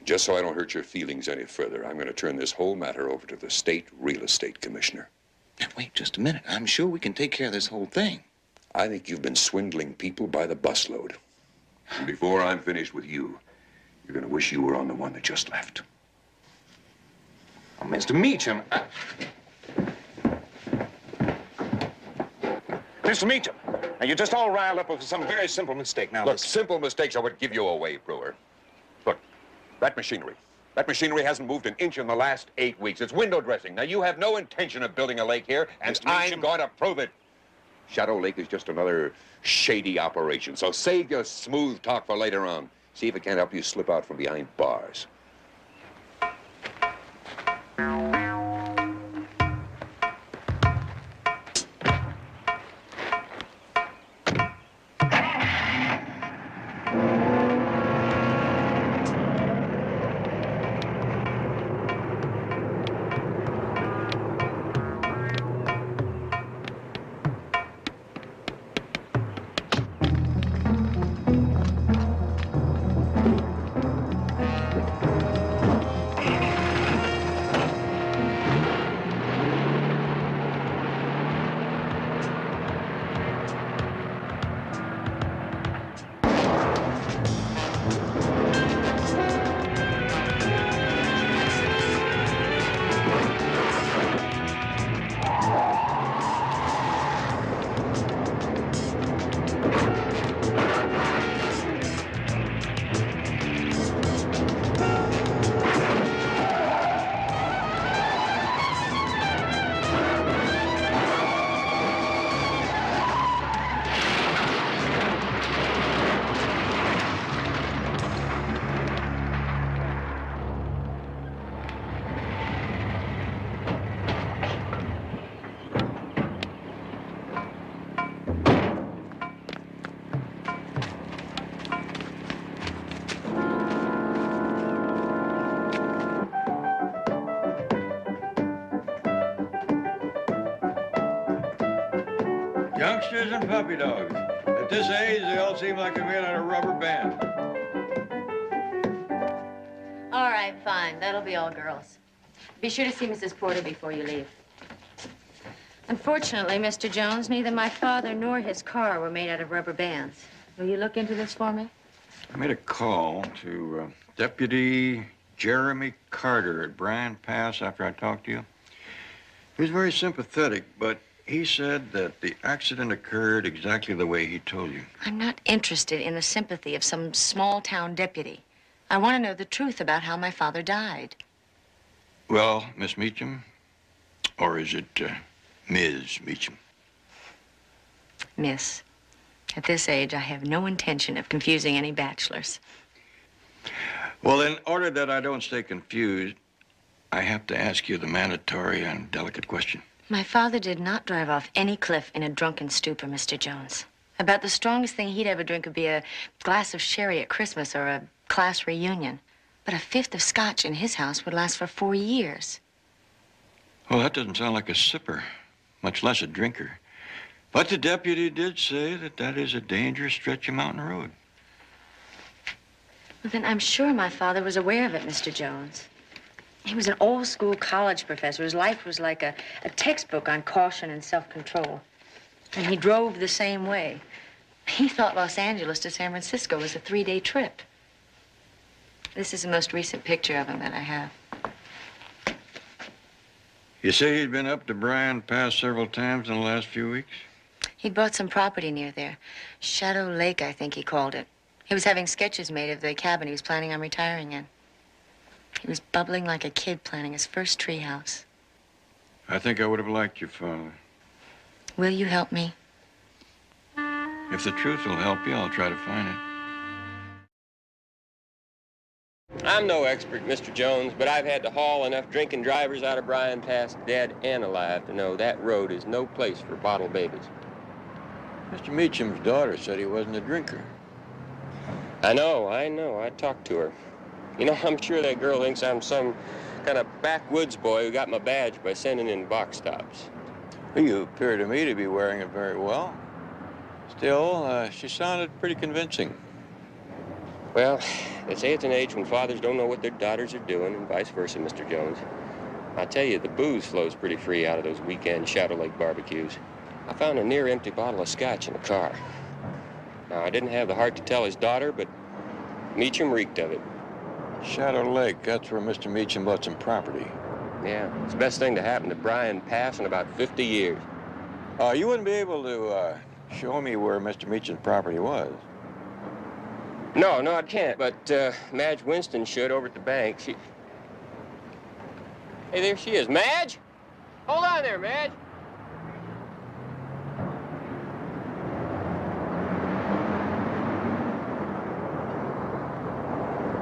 Just so I don't hurt your feelings any further, I'm going to turn this whole matter over to the state real estate commissioner. Now, wait just a minute. I'm sure we can take care of this whole thing. I think you've been swindling people by the busload. And before I'm finished with you, you're going to wish you were on the one that just left. Oh, Mr. Meacham. Mr. Meacham, now you're just all riled up over some very simple mistake. Now, Look, listen. simple mistakes are what give you away, Brewer. Look, that machinery hasn't moved an inch in the last 8 weeks. It's window dressing. Now, you have no intention of building a lake here, and I'm going to prove it. Shadow Lake is just another shady operation, so save your smooth talk for later on. See if it can't help you slip out from behind bars. Youngsters and puppy dogs. At this age, they all seem like they're made out of rubber bands. All right, fine. That'll be all girls. Be sure to see Mrs. Porter before you leave. Unfortunately, Mr. Jones, neither my father nor his car were made out of rubber bands. Will you look into this for me? I made a call to Deputy Jeremy Carter at Bryan Pass after I talked to you. He was very sympathetic, but he said that the accident occurred exactly the way he told you. I'm not interested in the sympathy of some small-town deputy. I want to know the truth about how my father died. Well, Miss Meacham, or is it Ms. Meacham? Miss. At this age, I have no intention of confusing any bachelors. Well, in order that I don't stay confused, I have to ask you the mandatory and delicate question. My father did not drive off any cliff in a drunken stupor, Mr. Jones. About the strongest thing he'd ever drink would be a glass of sherry at Christmas or a class reunion. But a fifth of scotch in his house would last for 4 years. Well, that doesn't sound like a sipper, much less a drinker. But the deputy did say that that is a dangerous stretch of mountain road. Well, then I'm sure my father was aware of it, Mr. Jones. He was an old-school college professor. His life was like a textbook on caution and self-control. And he drove the same way. He thought Los Angeles to San Francisco was a 3-day trip. This is the most recent picture of him that I have. You say he'd been up to Bryan Pass several times in the last few weeks? He'd bought some property near there. Shadow Lake, I think he called it. He was having sketches made of the cabin he was planning on retiring in. He was bubbling like a kid planning his first treehouse. I think I would have liked your father. Will you help me? If the truth will help you, I'll try to find it. I'm no expert, Mr. Jones, but I've had to haul enough drinking drivers out of Bryan Pass, dead and alive, to know that road is no place for bottle babies. Mr. Meacham's daughter said he wasn't a drinker. I know. I talked to her. You know, I'm sure that girl thinks I'm some kind of backwoods boy who got my badge by sending in box tops. Well, you appear to me to be wearing it very well. Still, she sounded pretty convincing. Well, they say it's an age when fathers don't know what their daughters are doing, and vice versa, Mr. Jones. I tell you, the booze flows pretty free out of those weekend Shadow Lake barbecues. I found a near-empty bottle of scotch in the car. Now, I didn't have the heart to tell his daughter, but Meacham reeked of it. Shadow Lake, that's where Mr. Meacham bought some property. Yeah, it's the best thing to happen to Brian Pass in about 50 years. You wouldn't be able to show me where Mr. Meacham's property was? No, I can't, but Madge Winston should over at the bank. Hey, there she is. Madge? Hold on there, Madge.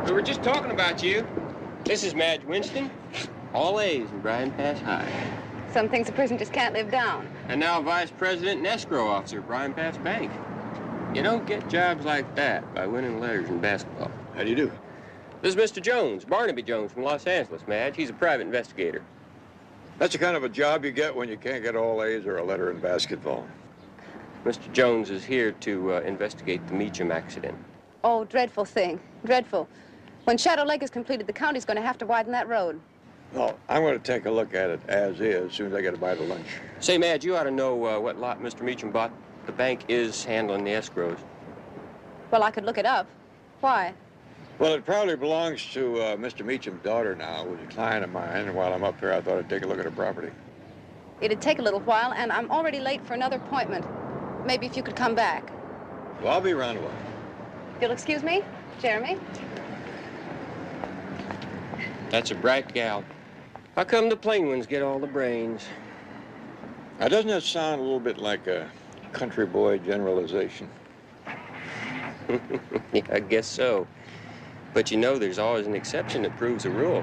We were just talking about you. This is Madge Winston. All A's in Brian Pass High. Some things a person just can't live down. And now Vice President and Escrow Officer at Brian Pass Bank. You don't get jobs like that by winning letters in basketball. How do you do? This is Mr. Jones, Barnaby Jones from Los Angeles, Madge. He's a private investigator. That's the kind of a job you get when you can't get all A's or a letter in basketball. Mr. Jones is here to investigate the Meacham accident. Oh, dreadful thing. Dreadful. When Shadow Lake is completed, the county's going to have to widen that road. Well, I'm going to take a look at it as is, as soon as I get a bite of lunch. Say, Madge, you ought to know what lot Mr. Meacham bought. The bank is handling the escrows. Well, I could look it up. Why? Well, it probably belongs to Mr. Meacham's daughter now, who's a client of mine, and while I'm up here, I thought I'd take a look at her property. It'd take a little while, and I'm already late for another appointment. Maybe if you could come back. Well, I'll be around a while. You'll excuse me, Jeremy? That's a bright gal. How come the plain ones get all the brains? Now, doesn't that sound a little bit like a country boy generalization? Yeah, I guess so. But you know, there's always an exception that proves a rule.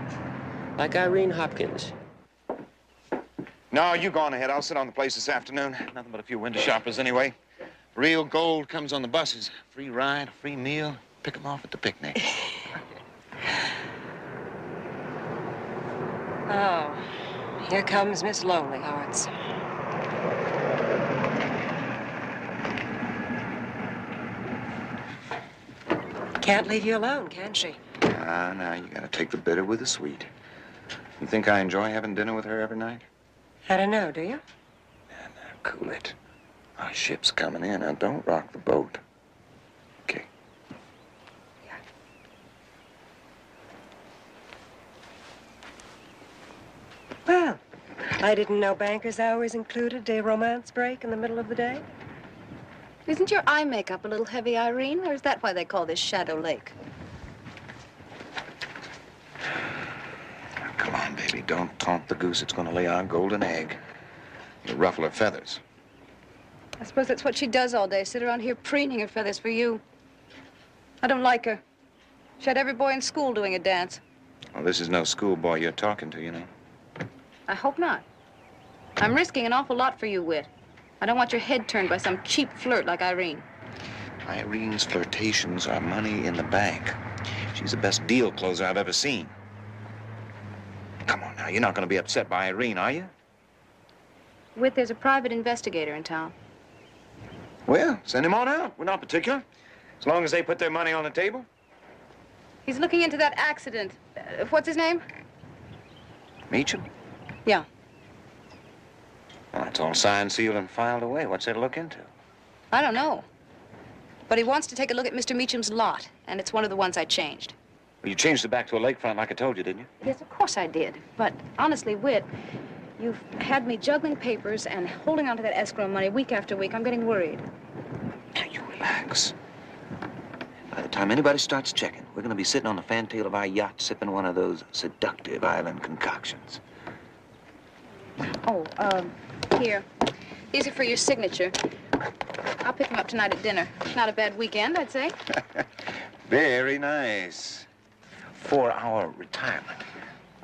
Like Irene Hopkins. No, you go on ahead. I'll sit on the place this afternoon. Nothing but a few window shoppers anyway. Real gold comes on the buses. Free ride, free meal. Pick 'em off at the picnic. Oh, here comes Miss Lonely Hearts. Can't leave you alone, can she? Now, you gotta take the bitter with the sweet. You think I enjoy having dinner with her every night? I don't know, do you? Cool it. Our ship's coming in. Now, don't rock the boat. Okay. Well, I didn't know banker's hours included a romance break in the middle of the day. Isn't your eye makeup a little heavy, Irene? Or is that why they call this Shadow Lake? Now, come on, baby. Don't taunt the goose. It's gonna lay our golden egg. You ruffle her feathers. I suppose that's what she does all day, sit around here preening her feathers for you. I don't like her. She had every boy in school doing a dance. Well, this is no schoolboy you're talking to, you know. I hope not. I'm risking an awful lot for you, Whit. I don't want your head turned by some cheap flirt like Irene. Irene's flirtations are money in the bank. She's the best deal closer I've ever seen. Come on now, you're not going to be upset by Irene, are you? Whit, there's a private investigator in town. Well, send him on out. We're not particular. As long as they put their money on the table. He's looking into that accident. What's his name? Meacham? Yeah. Well, that's all signed, sealed, and filed away. What's there to look into? I don't know. But he wants to take a look at Mr. Meacham's lot, and it's one of the ones I changed. Well, you changed it back to a lakefront like I told you, didn't you? Yes, of course I did. But honestly, Whit, you've had me juggling papers and holding on to that escrow money week after week. I'm getting worried. Now, you relax. By the time anybody starts checking, we're going to be sitting on the fantail of our yacht sipping one of those seductive island concoctions. Oh, here. These are for your signature. I'll pick them up tonight at dinner. Not a bad weekend, I'd say. Very nice. 4-hour retirement.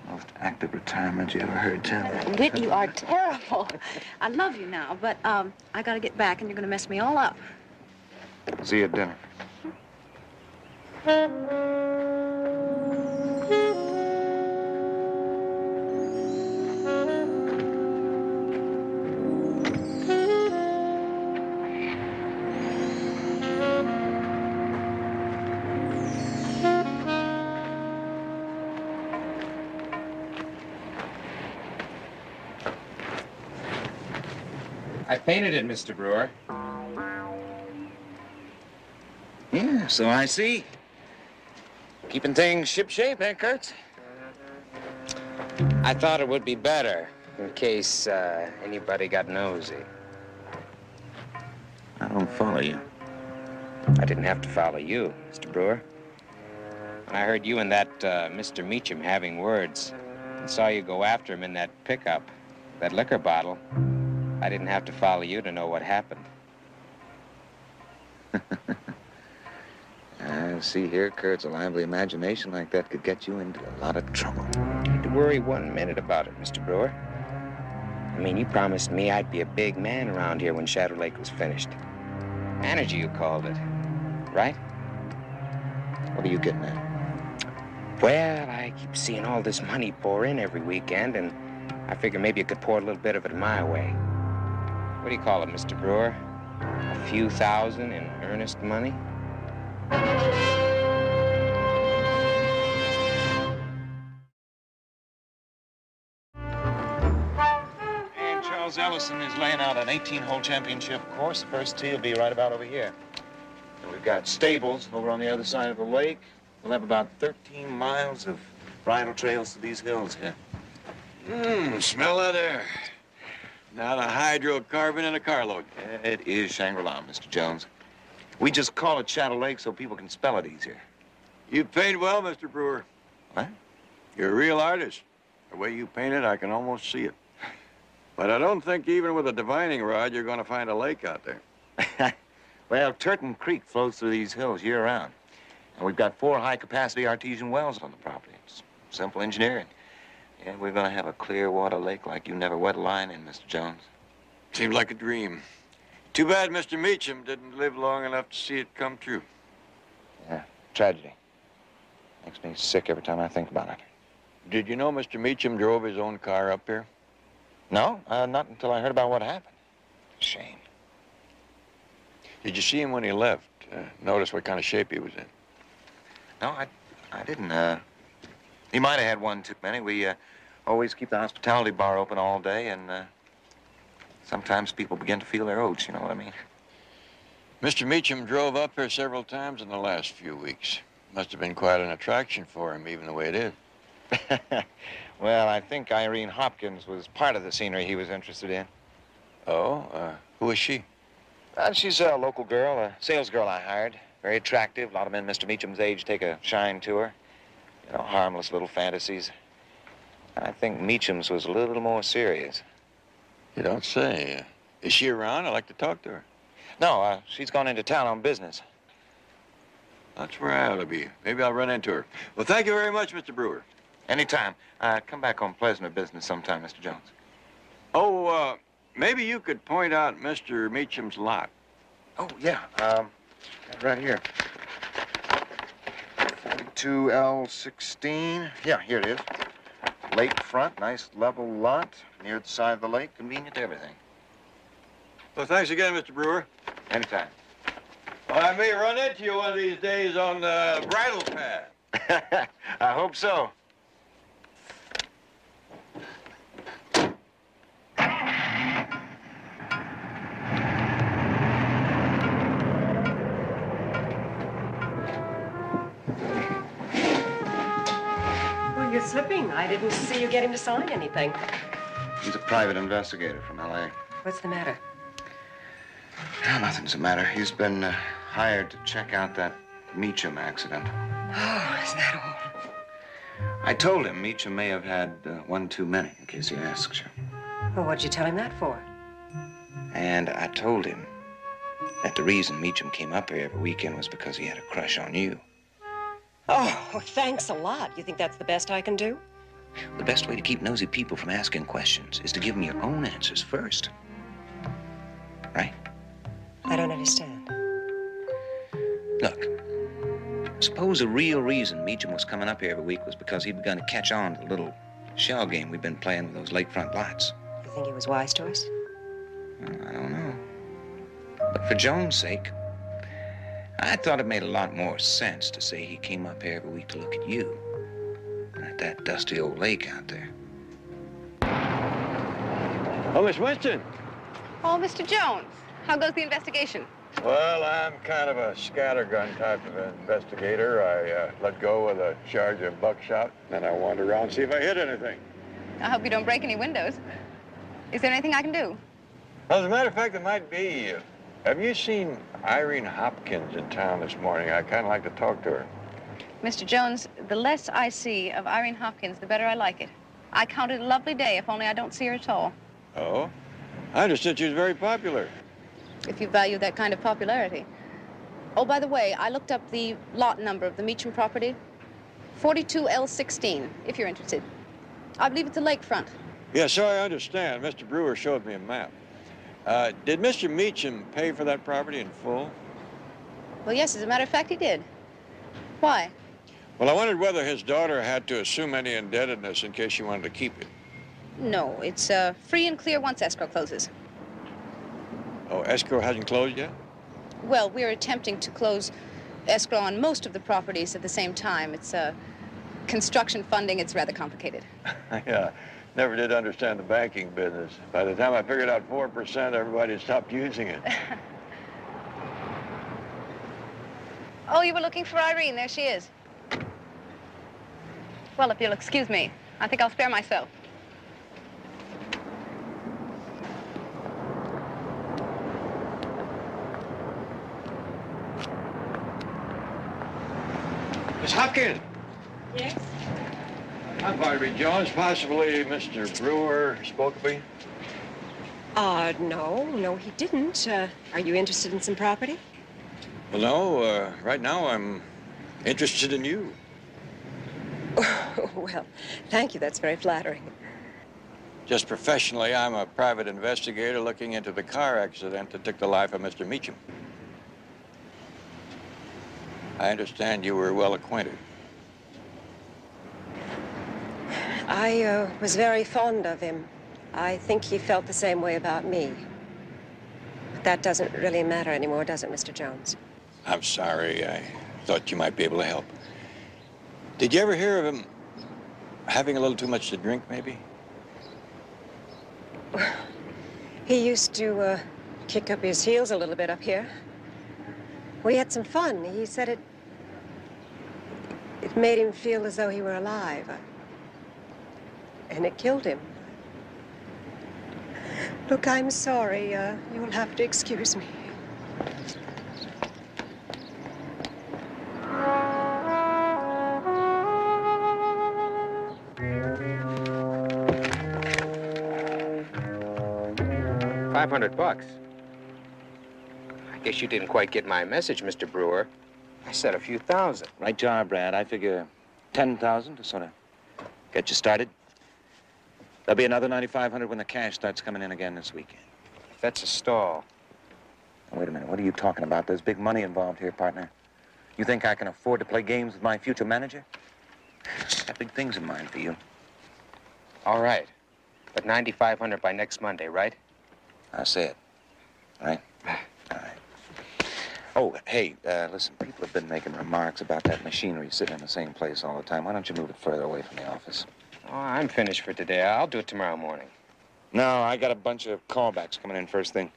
Most active retirement you ever heard tell. Whit, you are terrible. I love you now, but I gotta get back and you're gonna mess me all up. See you at dinner. I painted it, Mr. Brewer. Yeah, so I see. Keeping things shipshape, eh, Kurtz? I thought it would be better in case anybody got nosy. I don't follow you. I didn't have to follow you, Mr. Brewer. When I heard you and that Mr. Meacham having words and saw you go after him in that pickup, that liquor bottle, I didn't have to follow you to know what happened. See here, Kurtz, a lively imagination like that could get you into a lot of trouble. You need to worry 1 minute about it, Mr. Brewer. I mean, you promised me I'd be a big man around here when Shadow Lake was finished. Manager, you called it, right? What are you getting at? Well, I keep seeing all this money pour in every weekend, and I figure maybe you could pour a little bit of it my way. What do you call it, Mr. Brewer? A few thousand in earnest money? And Charles Ellison is laying out an 18-hole championship course. The first tee will be right about over here. And we've got stables over on the other side of the lake. We'll have about 13 miles of bridle trails to these hills here. Smell that air. Not a hydrocarbon in a carload. It is Shangri-La, Mr. Jones. We just call it Shadow Lake so people can spell it easier. You paint well, Mr. Brewer. What? You're a real artist. The way you paint it, I can almost see it. But I don't think even with a divining rod, you're going to find a lake out there. Well, Turton Creek flows through these hills year-round. And we've got 4 high-capacity artesian wells on the property. It's simple engineering. And we're going to have a clear water lake like you never wet a line in, Mr. Jones. Seems like a dream. Too bad Mr. Meacham didn't live long enough to see it come true. Yeah, tragedy. Makes me sick every time I think about it. Did you know Mr. Meacham drove his own car up here? No, not until I heard about what happened. Shame. Did you see him when he left? Notice what kind of shape he was in? No, I didn't. He might have had one too many. We always keep the hospitality bar open all day, and sometimes people begin to feel their oats, you know what I mean? Mr. Meacham drove up here several times in the last few weeks. Must have been quite an attraction for him, even the way it is. Well, I think Irene Hopkins was part of the scenery he was interested in. Oh? Who is she? She's a local girl, a sales girl I hired. Very attractive. A lot of men Mr. Meacham's age take a shine to her. You know, harmless little fantasies. I think Meacham's was a little more serious. You don't say. Is she around? I'd like to talk to her. No, she's gone into town on business. That's where I ought to be. Maybe I'll run into her. Well, thank you very much, Mr. Brewer. Anytime. Come back on pleasanter business sometime, Mr. Jones. Oh, maybe you could point out Mr. Meacham's lot. Oh, yeah. Right here. 42L16. Yeah, here it is. Lakefront, nice level lot, near the side of the lake, convenient to everything. Well, thanks again, Mr. Brewer. Anytime. Well, I may run into you one of these days on the bridle path. I hope so. Well, you're slipping. I didn't see you get him to sign anything. He's a private investigator from L.A. What's the matter? Oh, nothing's the matter. He's been hired to check out that Meacham accident. Oh, is that all? I told him Meacham may have had one too many, in case he asks you. Well, what'd you tell him that for? And I told him that the reason Meacham came up here every weekend was because he had a crush on you. Oh, thanks a lot. You think that's the best I can do? The best way to keep nosy people from asking questions is to give them your own answers first. Right? I don't understand. Look, Suppose the real reason Meacham was coming up here every week was because he'd begun to catch on to the little shell game we've been playing with those lakefront lots. You think he was wise to us? Well, I don't know. But for Jones' sake, I thought it made a lot more sense to say he came up here every week to look at you than at that dusty old lake out there. Oh, Miss Winston. Oh, Mr. Jones, how goes the investigation? Well, I'm kind of a scattergun type of investigator. I let go of the charge of buckshot, then I wander around and see if I hit anything. I hope you don't break any windows. Is there anything I can do? Well, as a matter of fact, it might be. Have you seen Irene Hopkins in town this morning? I'd kind of like to talk to her. Mr. Jones, the less I see of Irene Hopkins, the better I like it. I count it a lovely day if only I don't see her at all. Oh? I understood she was very popular. If you value that kind of popularity. Oh, by the way, I looked up the lot number of the Meacham property. 42L16, if you're interested. I believe it's a lakefront. Yeah, so I understand. Mr. Brewer showed me a map. Did Mr. Meacham pay for that property in full? Well, yes, as a matter of fact, he did. Why? Well, I wondered whether his daughter had to assume any indebtedness in case she wanted to keep it. No, it's free and clear once escrow closes. Oh, escrow hasn't closed yet? Well, we're attempting to close escrow on most of the properties at the same time. It's construction funding. It's rather complicated. Yeah, never did understand the banking business. By the time I figured out 4%, everybody had stopped using it. Oh, you were looking for Irene. There she is. Well, if you'll excuse me, I think I'll spare myself. Miss Hopkins. Yes? I'm Barnaby Jones. Possibly Mr. Brewer spoke to me. No, he didn't. Are you interested in some property? Well, no. Right now I'm interested in you. Well, thank you. That's very flattering. Just professionally, I'm a private investigator looking into the car accident that took the life of Mr. Meacham. I understand you were well acquainted. I was very fond of him. I think he felt the same way about me. But that doesn't really matter anymore, does it, Mr. Jones? I'm sorry. I thought you might be able to help. Did you ever hear of him having a little too much to drink, maybe? He used to kick up his heels a little bit up here. We had some fun. He said it made him feel as though he were alive. And it killed him. Look, I'm sorry. You'll have to excuse me. $500. I guess you didn't quite get my message, Mr. Brewer. I said a few thousand. Right you are, Brad. I figure 10,000 to sort of get you started. There'll be another 9,500 when the cash starts coming in again this weekend. That's a stall. Now, wait a minute. What are you talking about? There's big money involved here, partner. You think I can afford to play games with my future manager? I've got big things in mind for you. All right. But 9,500 by next Monday, right? I say it. All right? All right. Oh, hey, listen, people have been making remarks about that machinery sitting in the same place all the time. Why don't you move it further away from the office? Oh, I'm finished for today. I'll do it tomorrow morning. No, I got a bunch of callbacks coming in first thing.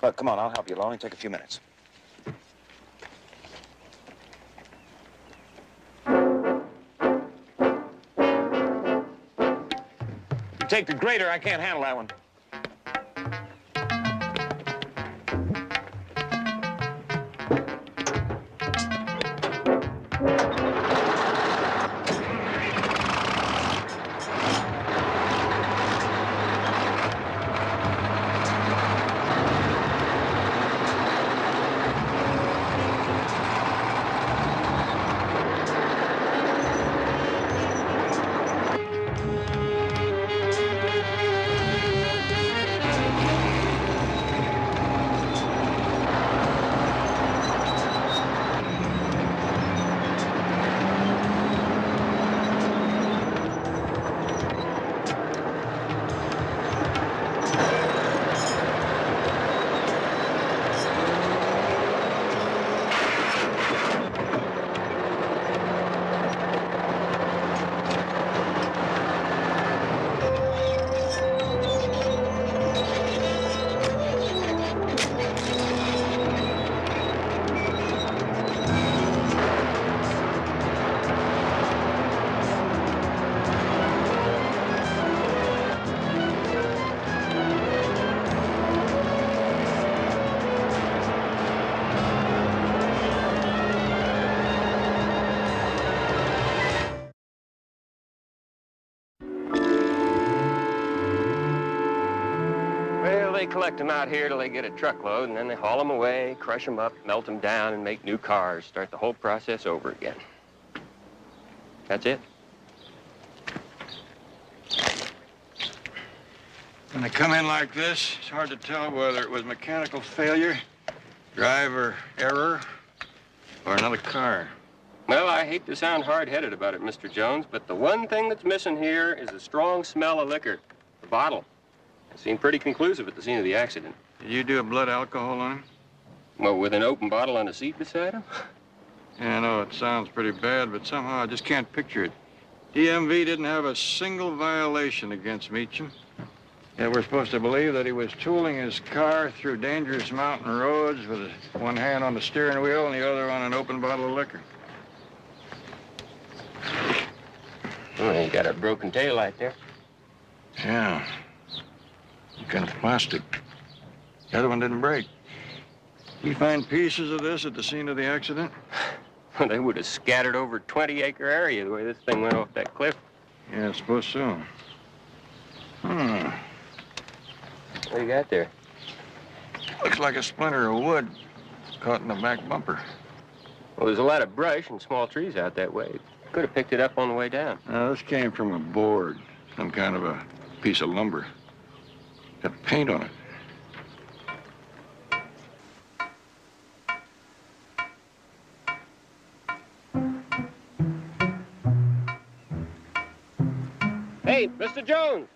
Look, come on, I'll help you. It'll only take a few minutes. You take the grader. I can't handle that one. they collect them out here till they get a truckload, and then they haul them away, crush them up, melt them down, and make new cars. Start the whole process over again. That's it. When they come in like this, it's hard to tell whether it was mechanical failure, driver error, or another car. Well, I hate to sound hard-headed about it, Mr. Jones, but the one thing that's missing here is a strong smell of liquor. The bottle. It seemed pretty conclusive at the scene of the accident. Did you do a blood alcohol on him? Well, with an open bottle on the seat beside him? Yeah, I know it sounds pretty bad, but somehow I just can't picture it. DMV didn't have a single violation against Meacham. Yeah, we're supposed to believe that he was tooling his car through dangerous mountain roads with one hand on the steering wheel and the other on an open bottle of liquor. Well, you got a broken taillight there. Yeah. Kind of plastic. The other one didn't break. Did you find pieces of this at the scene of the accident? Well, they would have scattered over a 20-acre area the way this thing went off that cliff. Yeah, I suppose so. What do you got there? Looks like a splinter of wood caught in the back bumper. Well, there's a lot of brush and small trees out that way. Could have picked it up on the way down. No, this came from a board, some kind of a piece of lumber. Got paint on it. Hey, Mr. Jones!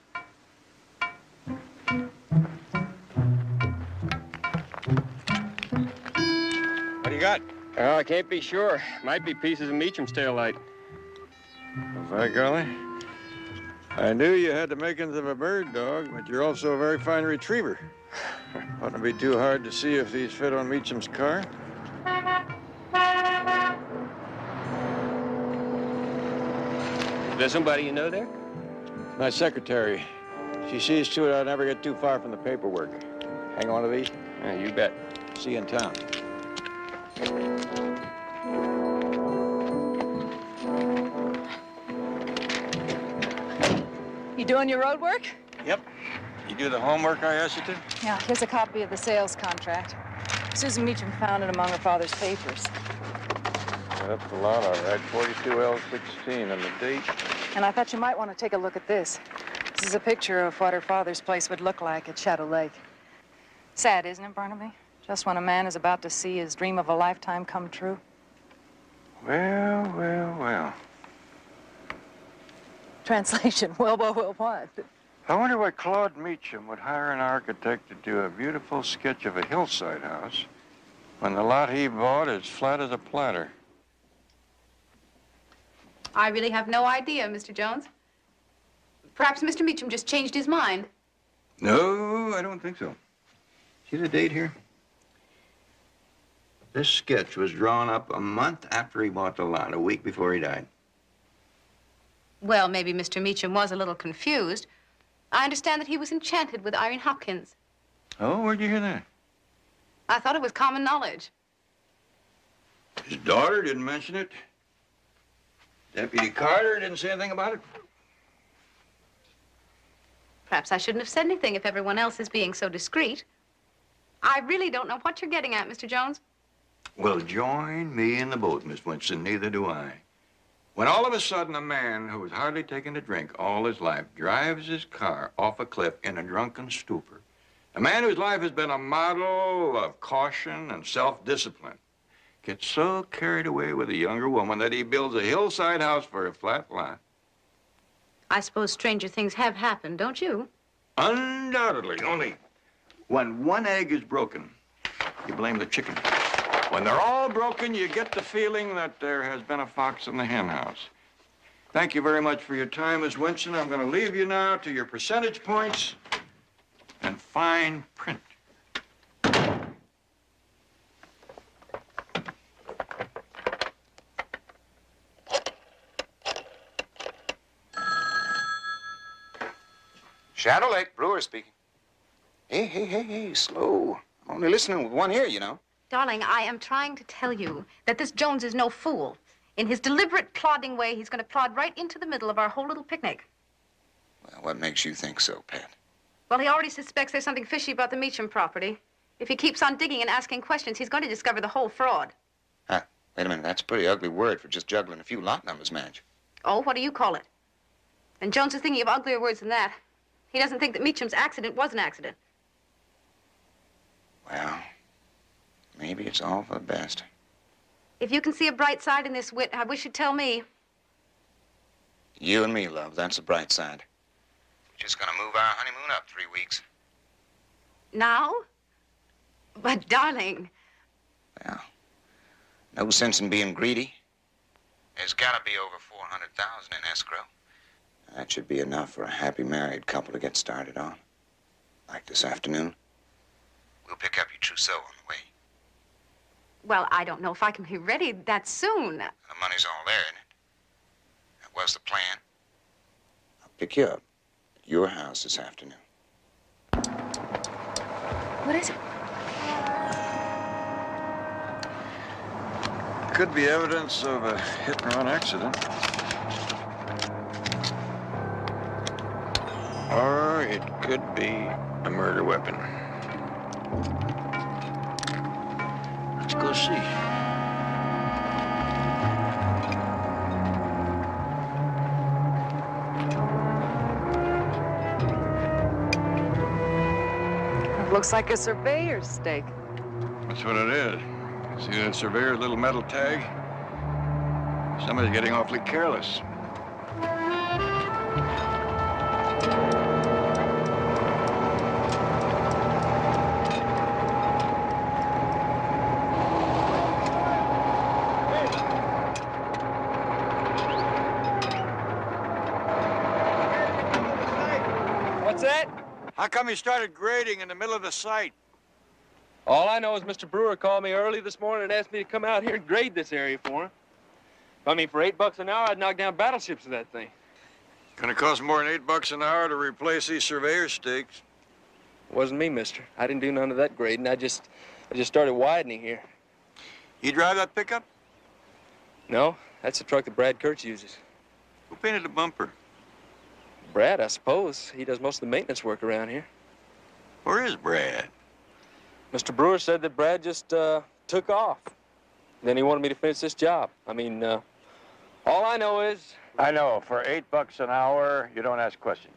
What do you got? Oh, I can't be sure. Might be pieces of Meacham's taillight. By golly. I knew you had the makings of a bird dog, but you're also a very fine retriever. Oughtn't to be too hard to see if these fit on Meacham's car. Is there somebody you know there? My secretary. She sees to it I never get too far from the paperwork. Hang on to these? Yeah, you bet. See you in town. You doing your road work? Yep. You do the homework I asked you to? Yeah, here's a copy of the sales contract. Susan Meacham found it among her father's papers. Yeah, that's the lot, all right. 42L16 and the date. And I thought you might want to take a look at this. This is a picture of what her father's place would look like at Shadow Lake. Sad, isn't it, Barnaby? Just when a man is about to see his dream of a lifetime come true. Well, well, well. Translation, well, what? I wonder why Claude Meacham would hire an architect to do a beautiful sketch of a hillside house when the lot he bought is flat as a platter. I really have no idea, Mr. Jones. Perhaps Mr. Meacham just changed his mind. No, I don't think so. See the date here? This sketch was drawn up a month after he bought the lot, a week before he died. Well, maybe Mr. Meacham was a little confused. I understand that he was enchanted with Irene Hopkins. Oh, where'd you hear that? I thought it was common knowledge. His daughter didn't mention it. Deputy Carter didn't say anything about it. Perhaps I shouldn't have said anything if everyone else is being so discreet. I really don't know what you're getting at, Mr. Jones. Well, join me in the boat, Miss Winston. Neither do I. When all of a sudden a man who has hardly taken a drink all his life drives his car off a cliff in a drunken stupor, a man whose life has been a model of caution and self-discipline, gets so carried away with a younger woman that he builds a hillside house for a flat lot. I suppose stranger things have happened, don't you? Undoubtedly. Only when one egg is broken, you blame the chicken. When they're all broken, you get the feeling that there has been a fox in the hen house. Thank you very much for your time, Miss Winston. I'm going to leave you now to your percentage points and fine print. Shadow Lake, Brewer speaking. Hey, slow. I'm only listening with one ear, you know. Darling, I am trying to tell you that this Jones is no fool. In his deliberate, plodding way, he's going to plod right into the middle of our whole little picnic. Well, what makes you think so, Pat? Well, he already suspects there's something fishy about the Meacham property. If he keeps on digging and asking questions, he's going to discover the whole fraud. Huh. Wait a minute, that's a pretty ugly word for just juggling a few lot numbers, Madge. Oh, what do you call it? And Jones is thinking of uglier words than that. He doesn't think that Meacham's accident was an accident. Well, maybe it's all for the best. If you can see a bright side in this, Whit, I wish you'd tell me. You and me, love, that's the bright side. We're just gonna move our honeymoon up 3 weeks. Now? But, darling... Well, no sense in being greedy. There's gotta be over $400,000 in escrow. That should be enough for a happy married couple to get started on. Like this afternoon. We'll pick up your trousseau on the way. Well, I don't know if I can be ready that soon. The money's all there, isn't it? That was the plan. I'll pick you up at your house this afternoon. What is it? Could be evidence of a hit-and-run accident. Or it could be a murder weapon. Let's go see. Looks like a surveyor's stake. That's what it is. See that surveyor's little metal tag? Somebody's getting awfully careless. What's that? How come you started grading in the middle of the site? All I know is Mr. Brewer called me early this morning and asked me to come out here and grade this area for him. I mean, for $8 an hour, I'd knock down battleships with that thing. Gonna cost more than $8 an hour to replace these surveyor stakes. It wasn't me, mister. I didn't do none of that grading. I just started widening here. You drive that pickup? No, that's the truck that Brad Kurtz uses. Who painted the bumper? Brad, I suppose. He does most of the maintenance work around here. Where is Brad? Mr. Brewer said that Brad just took off. Then he wanted me to finish this job. I mean, all I know is... I know. For $8 an hour, you don't ask questions.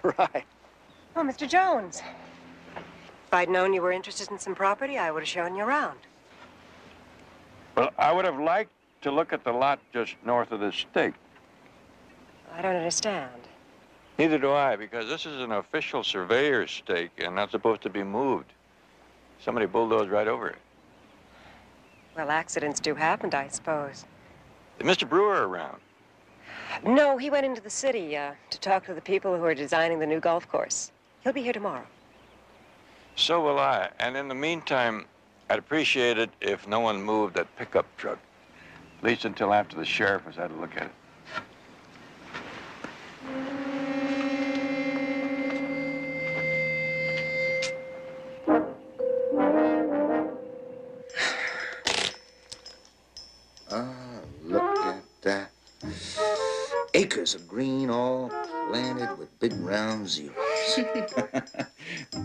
Right. Oh, Mr. Jones. If I'd known you were interested in some property, I would have shown you around. Well, I would have liked to look at the lot just north of this stake. I don't understand. Neither do I, because this is an official surveyor's stake and not supposed to be moved. Somebody bulldozed right over it. Well, accidents do happen, I suppose. Is Mr. Brewer around? No, he went into the city to talk to the people who are designing the new golf course. He'll be here tomorrow. So will I. And in the meantime, I'd appreciate it if no one moved that pickup truck. At least until after the sheriff has had a look at it. Look at that. Acres of green, all planted with big round zeros.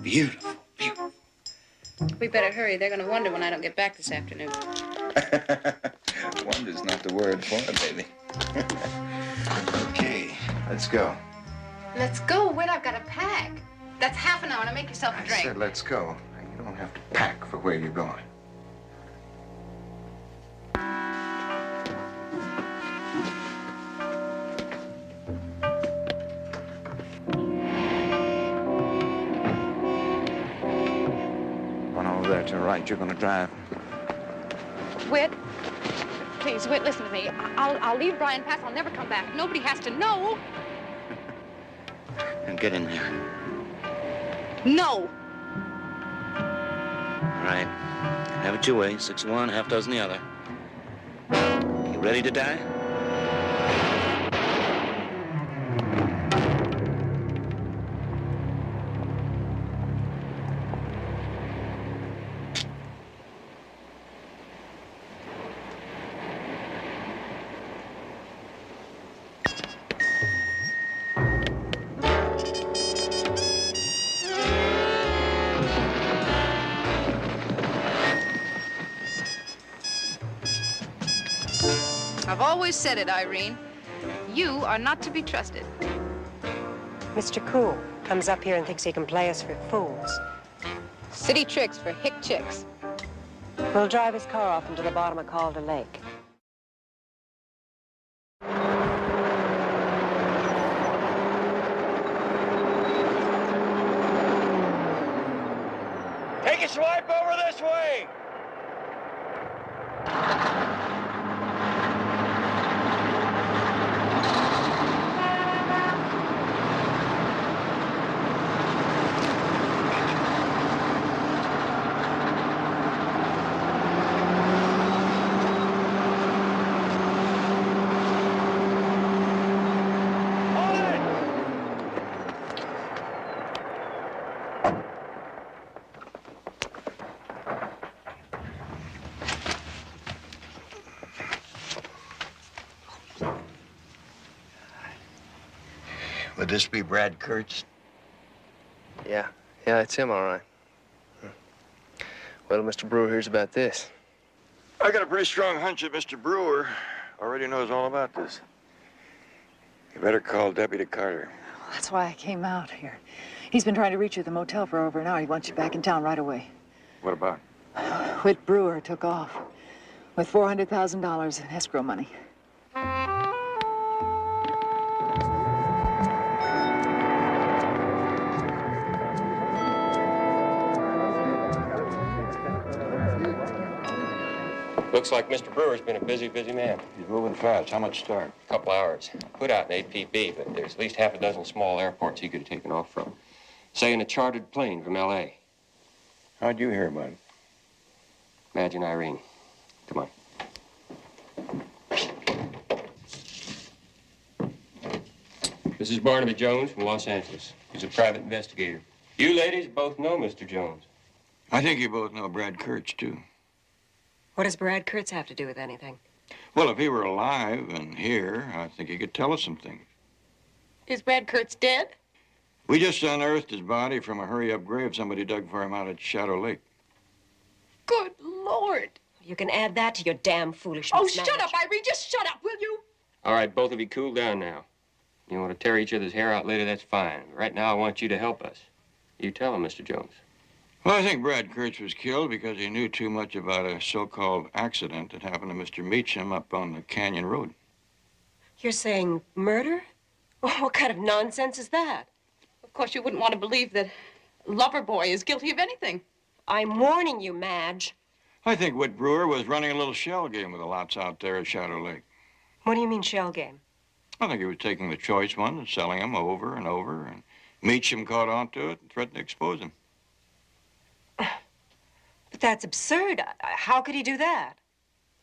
Beautiful, beautiful. We better hurry. They're going to wonder when I don't get back this afternoon. Wonder's not the word for it, baby. Okay, let's go. Let's go. Wait, I've got to pack. That's half an hour. Now make yourself a I drink. said let's go. You don't have to pack for where you're going. One over there to the right, you're gonna drive. Whit, please, Whit, listen to me. I'll leave Brian Pass. I'll never come back. Nobody has to know. And get in there. No. All right. Have it your way. 6 of one, half dozen the other. You ready to die? I've always said it, Irene. You are not to be trusted. Mr. Cool comes up here and thinks he can play us for fools. City tricks for hick chicks. We'll drive his car off into the bottom of Calder Lake. Take a swipe over this way. Would this be Brad Kurtz? Yeah, it's him, all right. Well, Mr. Brewer hears about this. I got a pretty strong hunch that Mr. Brewer already knows all about this. You better call Deputy Carter. That's why I came out here. He's been trying to reach you at the motel for over an hour. He wants you back in town right away. What about? Whit Brewer took off with $400,000 in escrow money. Looks like Mr. Brewer's been a busy man. He's moving fast. How much start? A couple hours. Put out an APB, but there's at least half a dozen small airports he could have taken off from. Say in a chartered plane from L.A. How'd you hear about it? Madge and Irene. Come on. This is Barnaby Jones from Los Angeles. He's a private investigator. You ladies both know Mr. Jones. I think you both know Brad Kurtz, too. What does Brad Kurtz have to do with anything? Well, if he were alive and here, I think he could tell us some things. Is Brad Kurtz dead? We just unearthed his body from a hurry-up grave somebody dug for him out at Shadow Lake. Good Lord. You can add that to your damn foolishness. Oh, shut up, Irene. Just shut up, will you? All right, both of you cool down now. You want to tear each other's hair out later, that's fine. Right now, I want you to help us. You tell him, Mr. Jones. Well, I think Brad Kurtz was killed because he knew too much about a so-called accident that happened to Mr. Meacham up on the Canyon Road. You're saying murder? What kind of nonsense is that? Of course, you wouldn't want to believe that Loverboy is guilty of anything. I'm warning you, Madge. I think Whit Brewer was running a little shell game with the lots out there at Shadow Lake. What do you mean, shell game? I think he was taking the choice ones and selling them over and over, and Meacham caught on to it and threatened to expose him. But that's absurd. How could he do that?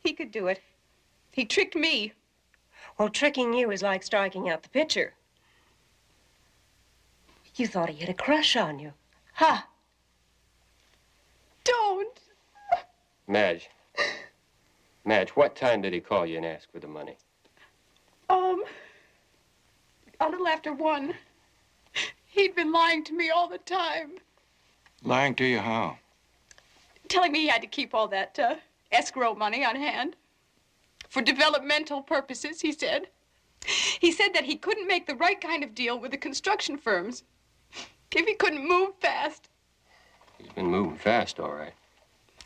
He could do it. He tricked me. Well, tricking you is like striking out the pitcher. You thought he had a crush on you. Huh? Don't. Madge, what time did he call you and ask for the money? A little after 1. He'd been lying to me all the time. Lying to you how? Telling me he had to keep all that escrow money on hand. For developmental purposes, he said. He said that he couldn't make the right kind of deal with the construction firms if he couldn't move fast. He's been moving fast, all right.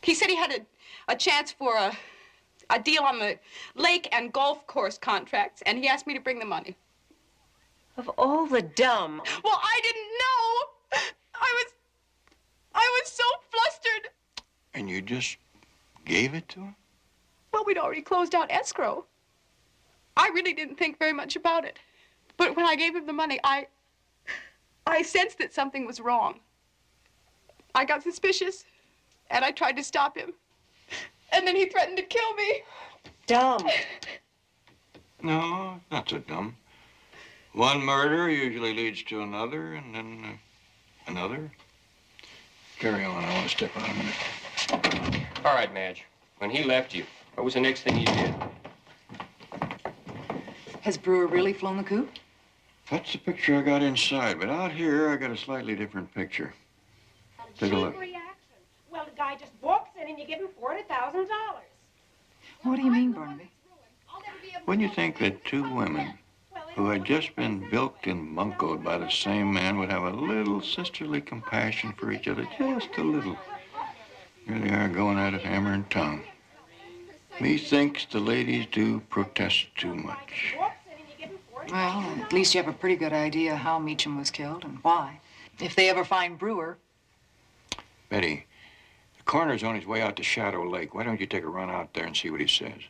He said he had a chance for a deal on the lake and golf course contracts, and he asked me to bring the money. Of all the dumb. Well, I didn't know. I was so flustered. And you just gave it to him? Well, we'd already closed out escrow. I really didn't think very much about it. But when I gave him the money, I sensed that something was wrong. I got suspicious, and I tried to stop him. And then he threatened to kill me. Dumb. No, not so dumb. One murder usually leads to another, and then another. Carry on. I want to step out a minute. All right, Madge. When he left you, what was the next thing you did? Has Brewer really flown the coop? That's the picture I got inside, but out here I got a slightly different picture. Take a look. Well, the guy just walks in and you give him $400,000. What do you mean, Barnaby? Wouldn't you think that two women who had just been bilked and buncoed by the same man would have a little sisterly compassion for each other, just a little? Here they are going at it hammer and tongue. Methinks the ladies do protest too much. Well, at least you have a pretty good idea how Meacham was killed and why. If they ever find Brewer. Betty, the coroner's on his way out to Shadow Lake. Why don't you take a run out there and see what he says?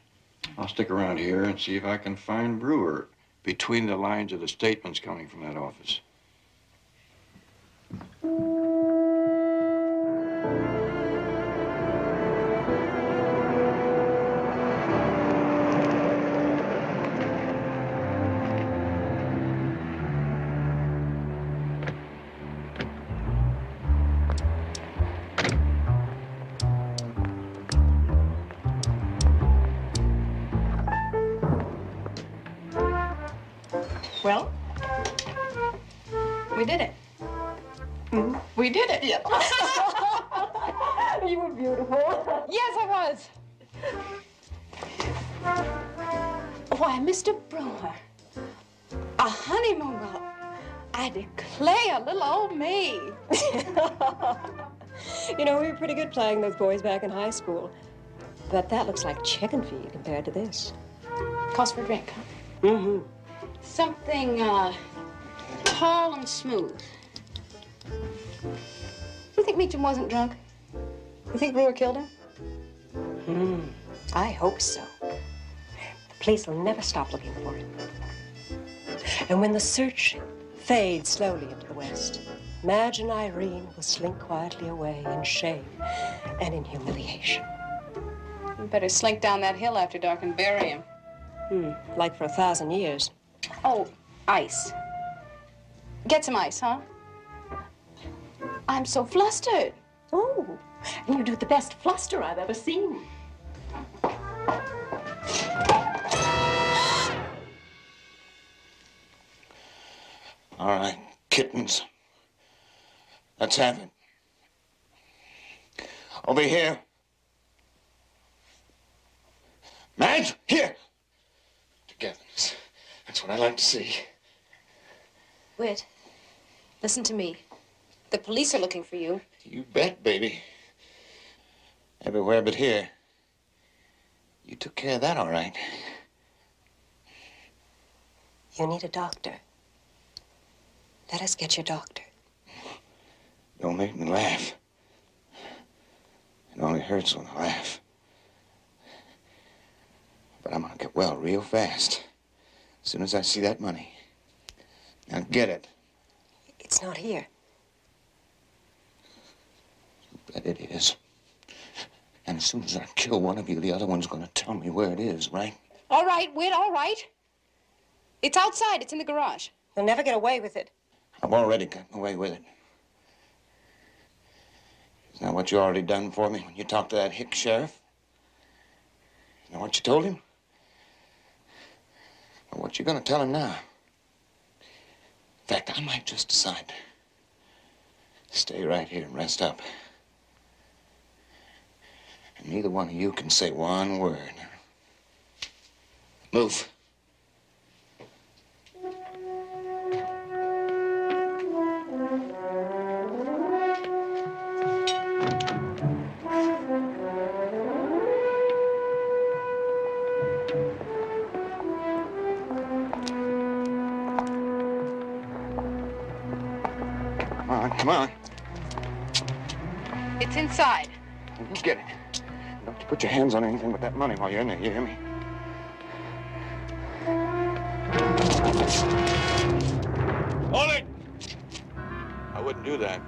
I'll stick around here and see if I can find Brewer between the lines of the statements coming from that office. Well, we did it. We did it. Yeah. You were beautiful. Yes, I was. Why, Mr. Brewer, a honeymoon girl. I declare, little old me. You know, we were pretty good playing those boys back in high school. But that looks like chicken feed compared to this. Cost for a drink, huh? Mm-hmm. Something, tall and smooth. You think Meacham wasn't drunk? You think Brewer killed him? I hope so. The police will never stop looking for him. And when the search fades slowly into the west, Madge and Irene will slink quietly away in shame and in humiliation. You better slink down that hill after dark and bury him. Like for 1,000 years. Oh, ice. Get some ice, huh? I'm so flustered. Oh, and you do the best fluster I've ever seen. All right, kittens. Let's have it. Over here. Madge, here. Togetherness. That's what I like to see. Whit, listen to me. The police are looking for you. You bet, baby. Everywhere but here. You took care of that all right. You need a doctor. Let us get your doctor. Don't make me laugh. It only hurts when I laugh. But I'm gonna get well real fast. As soon as I see that money. Now get it. It's not here. Bet it is. And as soon as I kill one of you, the other one's gonna tell me where it is, right? All right, Whit, all right. It's outside. It's in the garage. You'll never get away with it. I've already gotten away with it. Isn't that what you already done for me when you talked to that hick sheriff? Isn't that what you told him? Well, what you gonna tell him now? In fact, I might just decide to stay right here and rest up. And neither one of you can say one word. Move. Come on. It's inside. Let's get it. Don't you put your hands on anything but that money while you're in there, you hear me? Hold it! I wouldn't do that.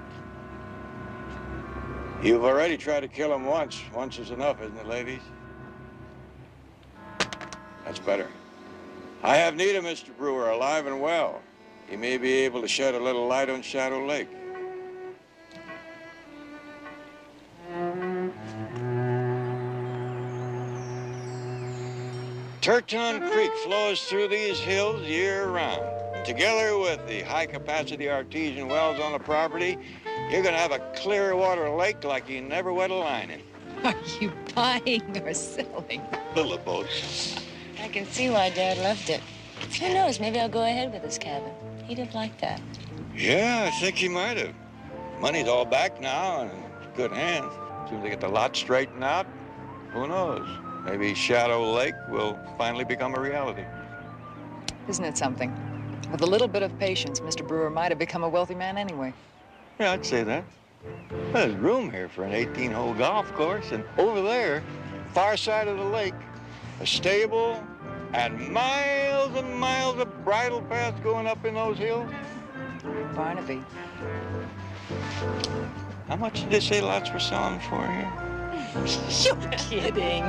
You've already tried to kill him once. Once is enough, isn't it, ladies? That's better. I have need of Mr. Brewer alive and well. He may be able to shed a little light on Shadow Lake. Turton Creek flows through these hills year-round. Together with the high-capacity artesian wells on the property, you're going to have a clear water lake like you never wet a line in. Are you buying or selling? Little boats. I can see why Dad loved it. Who knows, maybe I'll go ahead with his cabin. He'd have liked that. Yeah, I think he might have. Money's all back now and in good hands. As soon as they get the lot straightened out, who knows? Maybe Shadow Lake will finally become a reality. Isn't it something? With a little bit of patience, Mr. Brewer might have become a wealthy man anyway. Yeah, I'd say that. Well, there's room here for an 18-hole golf course, and over there, far side of the lake, a stable and miles of bridle paths going up in those hills. Barnaby. How much did they say lots were selling for here? You're kidding.